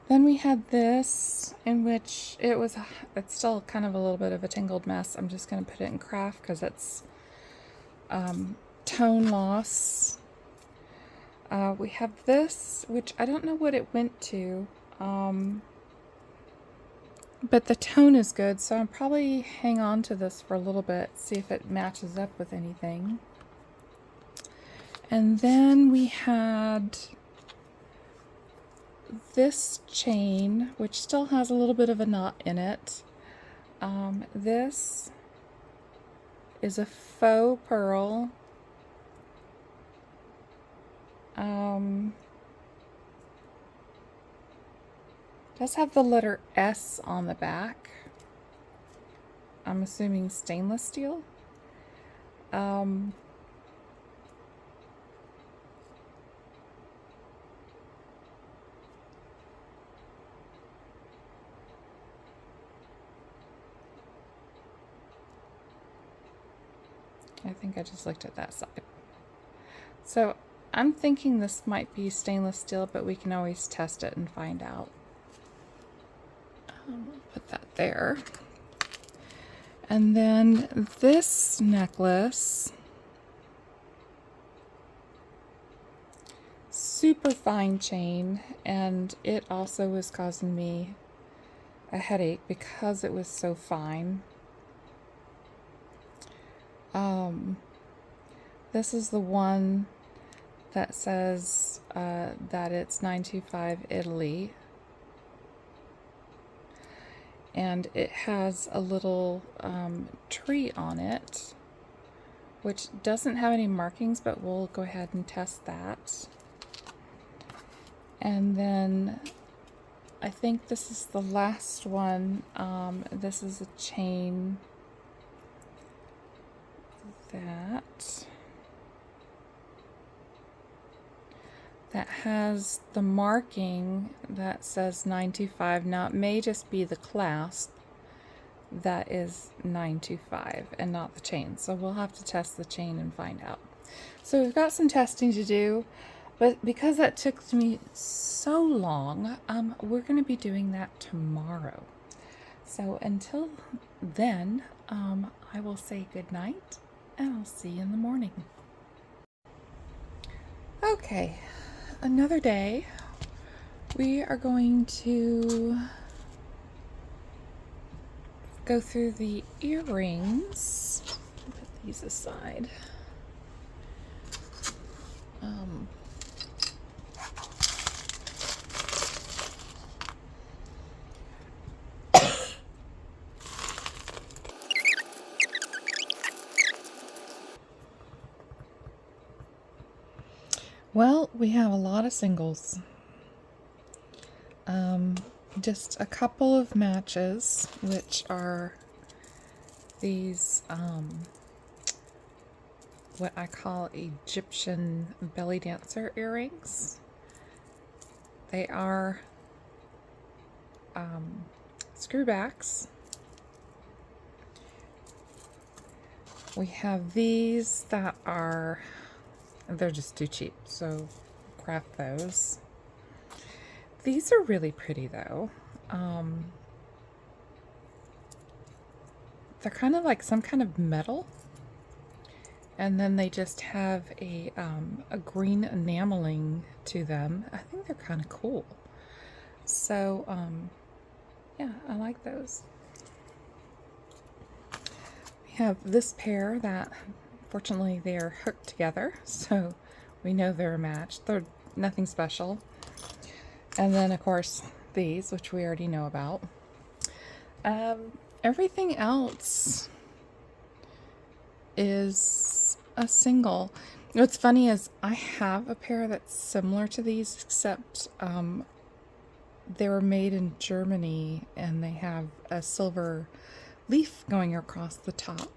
Then we had this, in which it's still kind of a little bit of a tangled mess. I'm just going to put it in craft because it's tone loss. We have this, which I don't know what it went to, but the tone is good, so I'll probably hang on to this for a little bit, see if it matches up with anything. And then we had this chain, which still has a little bit of a knot in it. This is a faux pearl. Does have the letter S on the back. I'm assuming stainless steel. I think I just looked at that side. So I'm thinking this might be stainless steel, but we can always test it and find out. Put that there. And then this necklace, super fine chain, and it also was causing me a headache because it was so fine. This is the one that says that it's 925 Italy. And it has a little tree on it, which doesn't have any markings, but we'll go ahead and test that. And then I think this is the last one. This is a chain that has the marking that says 925. Now it may just be the clasp that is 925 and not the chain, so we'll have to test the chain and find out. So we've got some testing to do, but because that took me so long, we're going to be doing that tomorrow. So until then, I will say good night, and I'll see you in the morning. Okay, another day. We are going to go through the earrings. Put these aside. Well, we have a lot of singles. Just a couple of matches, which are these what I call Egyptian belly dancer earrings. They are screwbacks. We have these that are, they're just too cheap, so craft those. These are really pretty though. They're kind of like some kind of metal, and then they just have a green enameling to them. I think they're kind of cool. So yeah, I like those. We have this pair that, fortunately, they are hooked together, so we know they're a match. They're nothing special. And then, of course, these, which we already know about. Everything else is a single. What's funny is I have a pair that's similar to these, except they were made in Germany, and they have a silver leaf going across the top.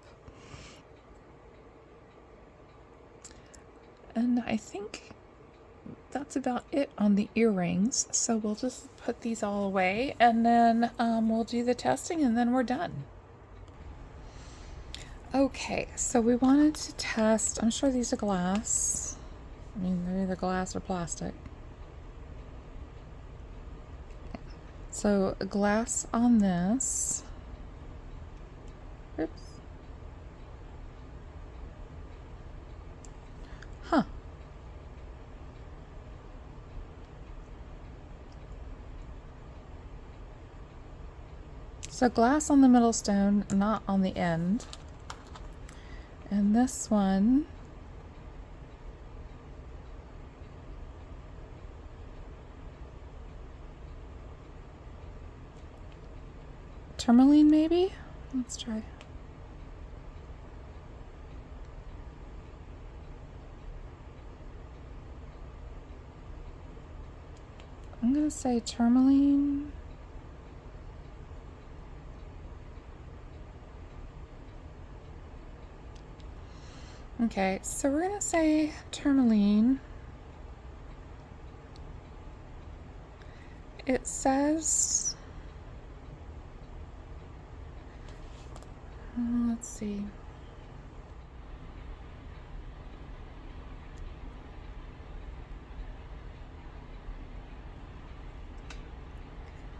And I think that's about it on the earrings, so we'll just put these all away, and then we'll do the testing, and then we're done. Okay, so we wanted to test, I'm sure these are glass. I mean, they're either glass or plastic. So glass on this. Oops. Huh. So glass on the middle stone, not on the end. And this one, tourmaline maybe? Let's try. I'm gonna say tourmaline. Okay, so we're gonna say tourmaline. It says, let's see.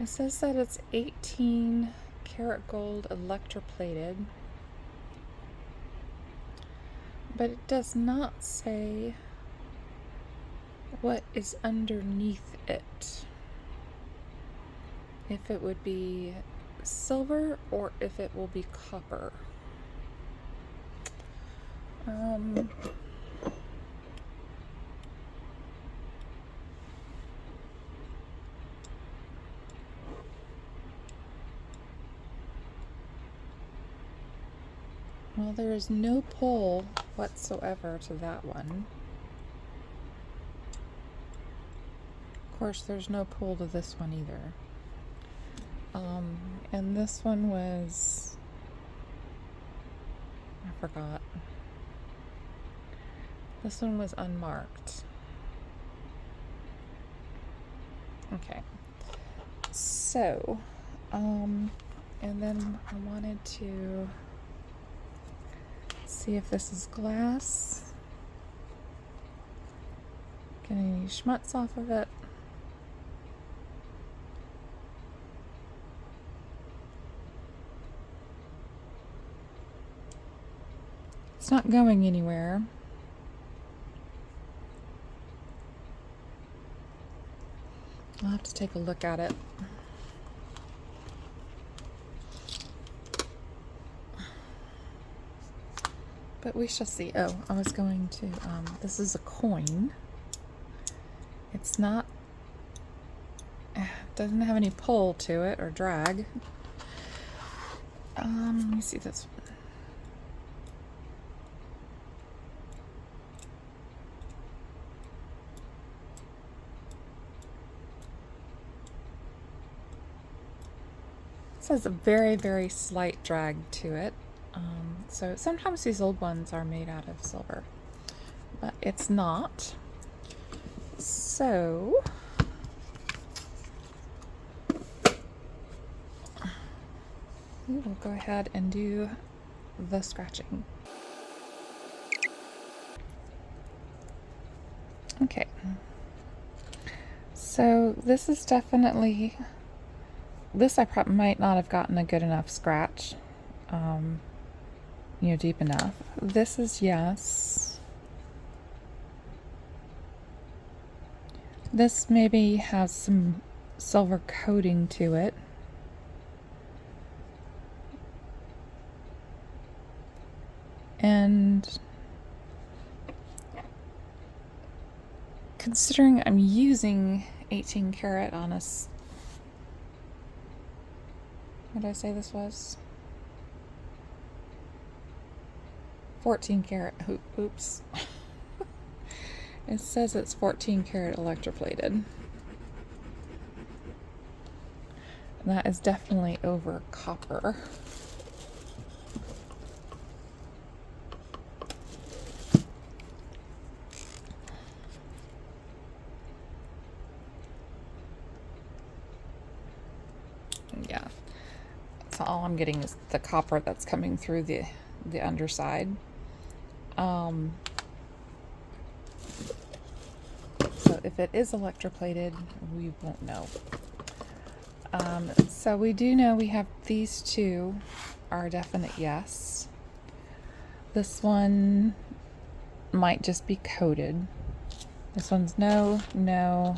It says that it's 18 karat gold electroplated, but it does not say what is underneath it. If it would be silver or if it will be copper. Well, there is no pull whatsoever to that one. Of course, there's no pull to this one either. And this one was, I forgot. This one was unmarked. Okay. So, and then I wanted to see if this is glass. Get any schmutz off of it. It's not going anywhere. I'll have to take a look at it. but we shall see. Oh, I was going to, this is a coin. It's not, doesn't have any pull to it or drag. Let me see this one. This has a very, very slight drag to it. So sometimes these old ones are made out of silver, but it's not. So we will go ahead and do the scratching. Okay. So this is definitely, this I might not have gotten a good enough scratch, you know, deep enough. This is yes. This maybe has some silver coating to it. And considering I'm using 18 karat on a, what did I say this was? 14 karat, oops. It says it's 14 karat electroplated. And that is definitely over copper. Yeah, so all I'm getting is the copper that's coming through the underside. So if it is electroplated, we won't know. So we do know we have these two are a definite yes. This one might just be coated. This one's no, no,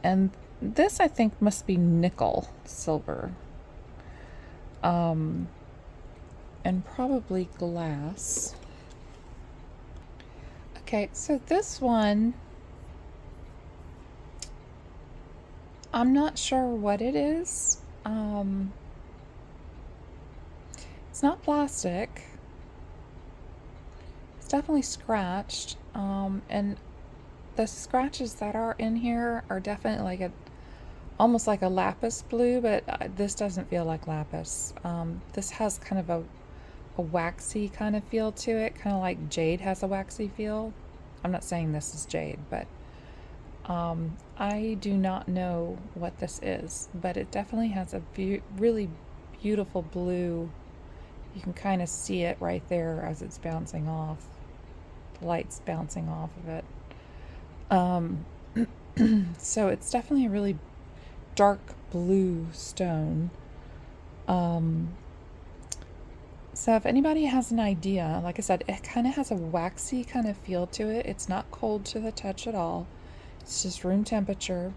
and this I think must be nickel silver. And probably glass. Okay, so this one, I'm not sure what it is. It's not plastic. It's definitely scratched. And the scratches that are in here are definitely like almost like a lapis blue, but this doesn't feel like lapis. This has kind of a waxy kind of feel to it, kind of like jade has a waxy feel. I'm not saying this is jade, but I do not know what this is, but it definitely has a really beautiful blue. You can kind of see it right there as it's bouncing off. The light's bouncing off of it. So it's definitely a really dark blue stone. So if anybody has an idea, like I said, it kind of has a waxy kind of feel to it. It's not cold to the touch at all. It's just room temperature.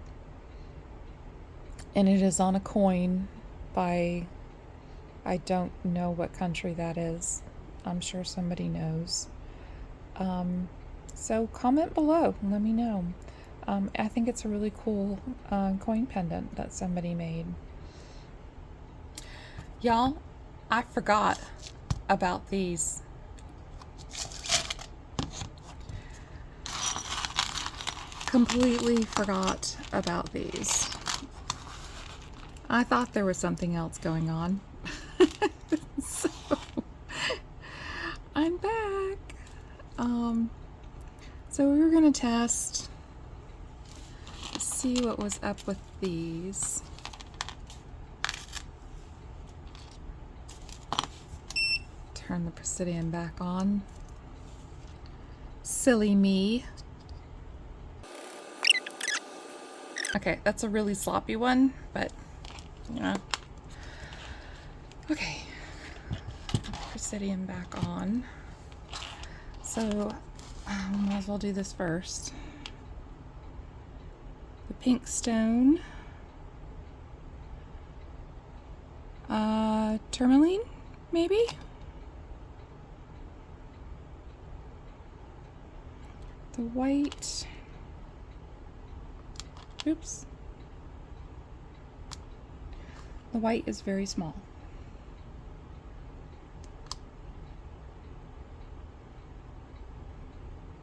And it is on a coin by, I don't know what country that is. I'm sure somebody knows. So comment below, let me know. I think it's a really cool coin pendant that somebody made. Y'all, I forgot about these. Completely forgot about these. I thought there was something else going on. So I'm back. So we were gonna test to see what was up with these. Turn the Presidium back on. Silly me. Okay, that's a really sloppy one, but yeah. Okay, Presidium back on. So we might as well do this first. The pink stone. Tourmaline, maybe? The white, oops, the white is very small.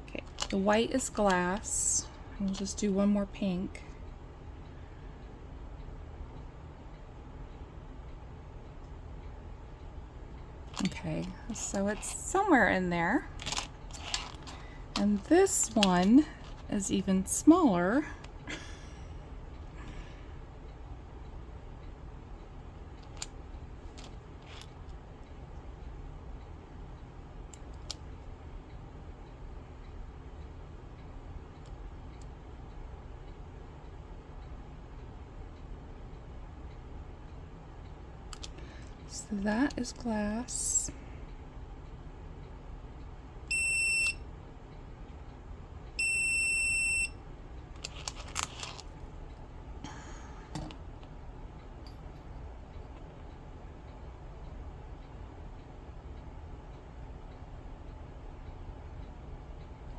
Okay, the white is glass. We'll just do one more pink. Okay, so it's somewhere in there. And this one is even smaller. So that is glass.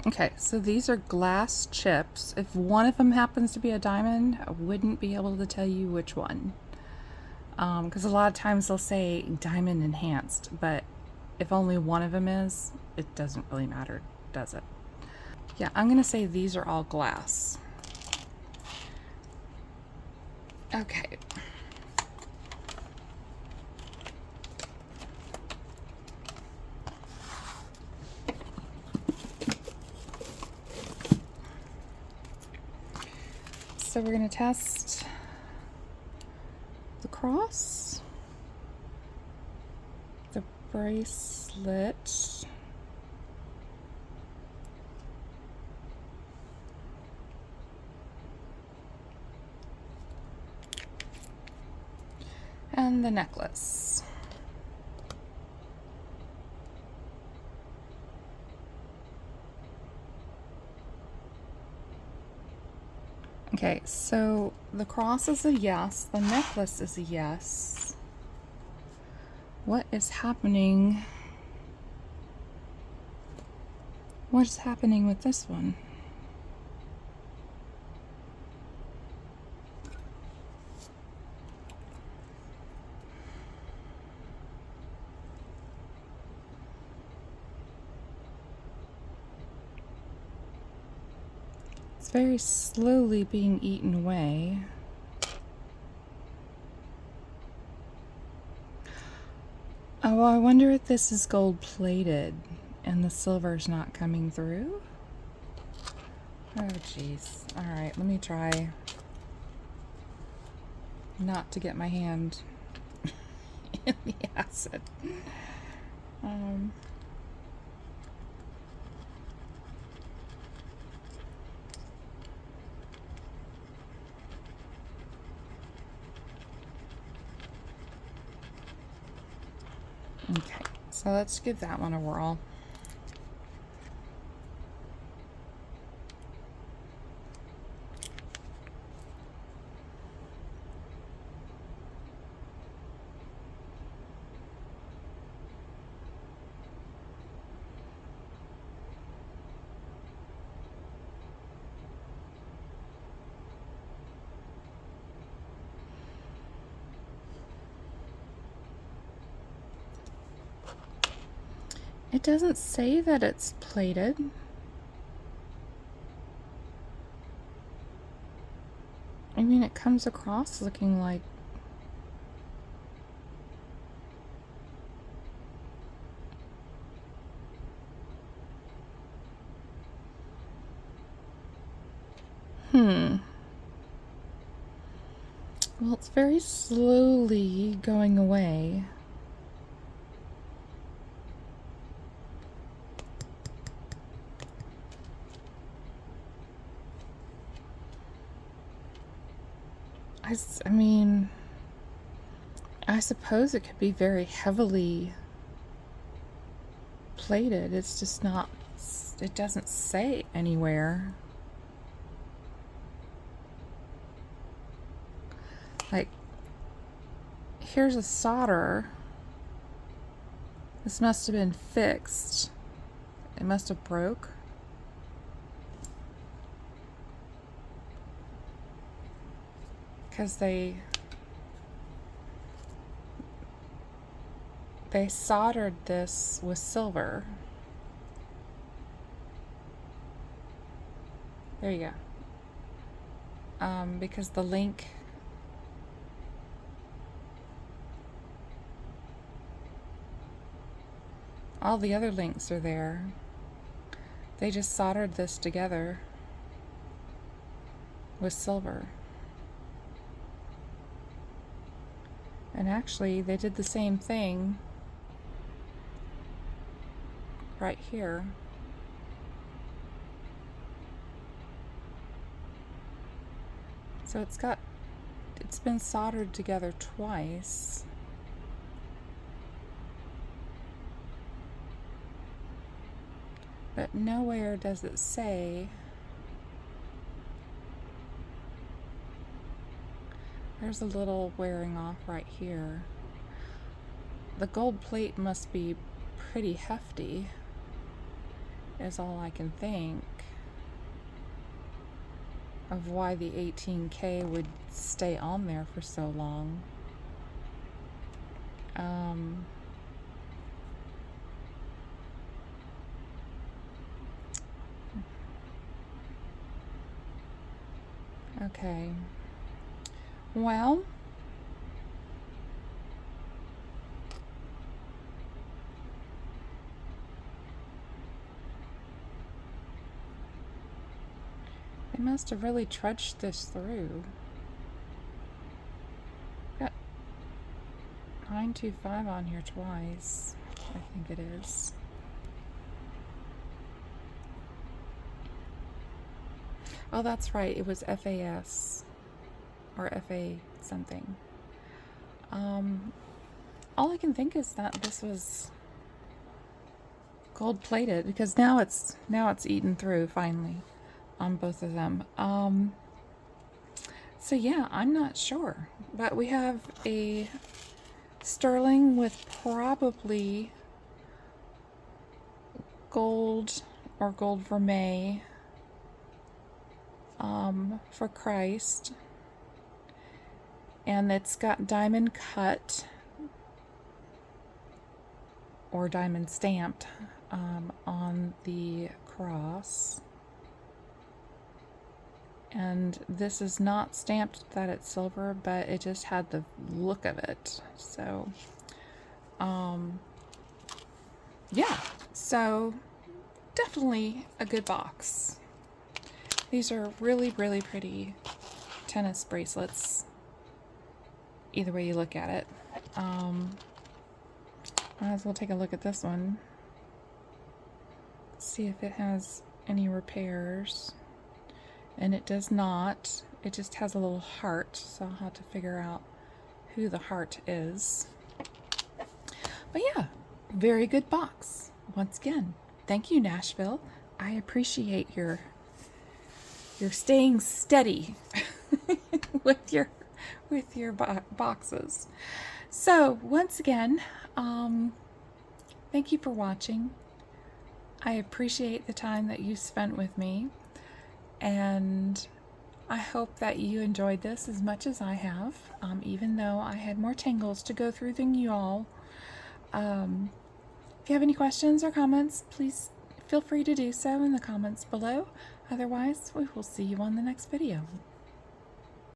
Okay, so these are glass chips. If one of them happens to be a diamond, I wouldn't be able to tell you which one. Because a lot of times they'll say diamond enhanced, but if only one of them is, it doesn't really matter, does it? Yeah, I'm gonna say these are all glass. Okay. So we're gonna test the cross, the bracelet, and the necklace. Okay, so the cross is a yes, the necklace is a yes. What is happening? What is happening with this one? It's very slowly being eaten away. Oh, well, I wonder if this is gold plated and the silver's not coming through. Oh, jeez. All right, let me try not to get my hand in the acid. Okay, so let's give that one a whirl. It doesn't say that it's plated. I mean, it comes across looking like well, it's very slowly going away. I mean, I suppose it could be very heavily plated. It's just not, it doesn't say anywhere. Like, here's a solder. This must have been fixed. It must have broke. because they soldered this with silver. There you go. Because the link, all the other links are there. They just soldered this together with silver. And actually, they did the same thing right here. So it's been soldered together twice. But nowhere does it say. There's a little wearing off right here. The gold plate must be pretty hefty, is all I can think, of why the 18K would stay on there for so long. Okay. Well, they must have really trudged this through. Got 925 on here twice, I think it is. Oh, that's right, it was FAS or FA something. All I can think is that this was gold plated, because now it's eaten through finally on both of them. So yeah, I'm not sure, but we have a sterling with probably gold or gold vermeil for Christ, and it's got diamond cut or diamond stamped on the cross. And this is not stamped that it's silver, but it just had the look of it. So, yeah, so definitely a good box. These are really, really pretty tennis bracelets, either way you look at it. Might as well take a look at this one. See if it has any repairs. And it does not. It just has a little heart, so I'll have to figure out who the heart is. But yeah, very good box. Once again, thank you, Nashville. I appreciate your staying steady with your boxes. So once again, thank you for watching. I appreciate the time that you spent with me, and I hope that you enjoyed this as much as I have, even though I had more tangles to go through than you all. If you have any questions or comments, please feel free to do so in the comments below. Otherwise, we will see you on the next video.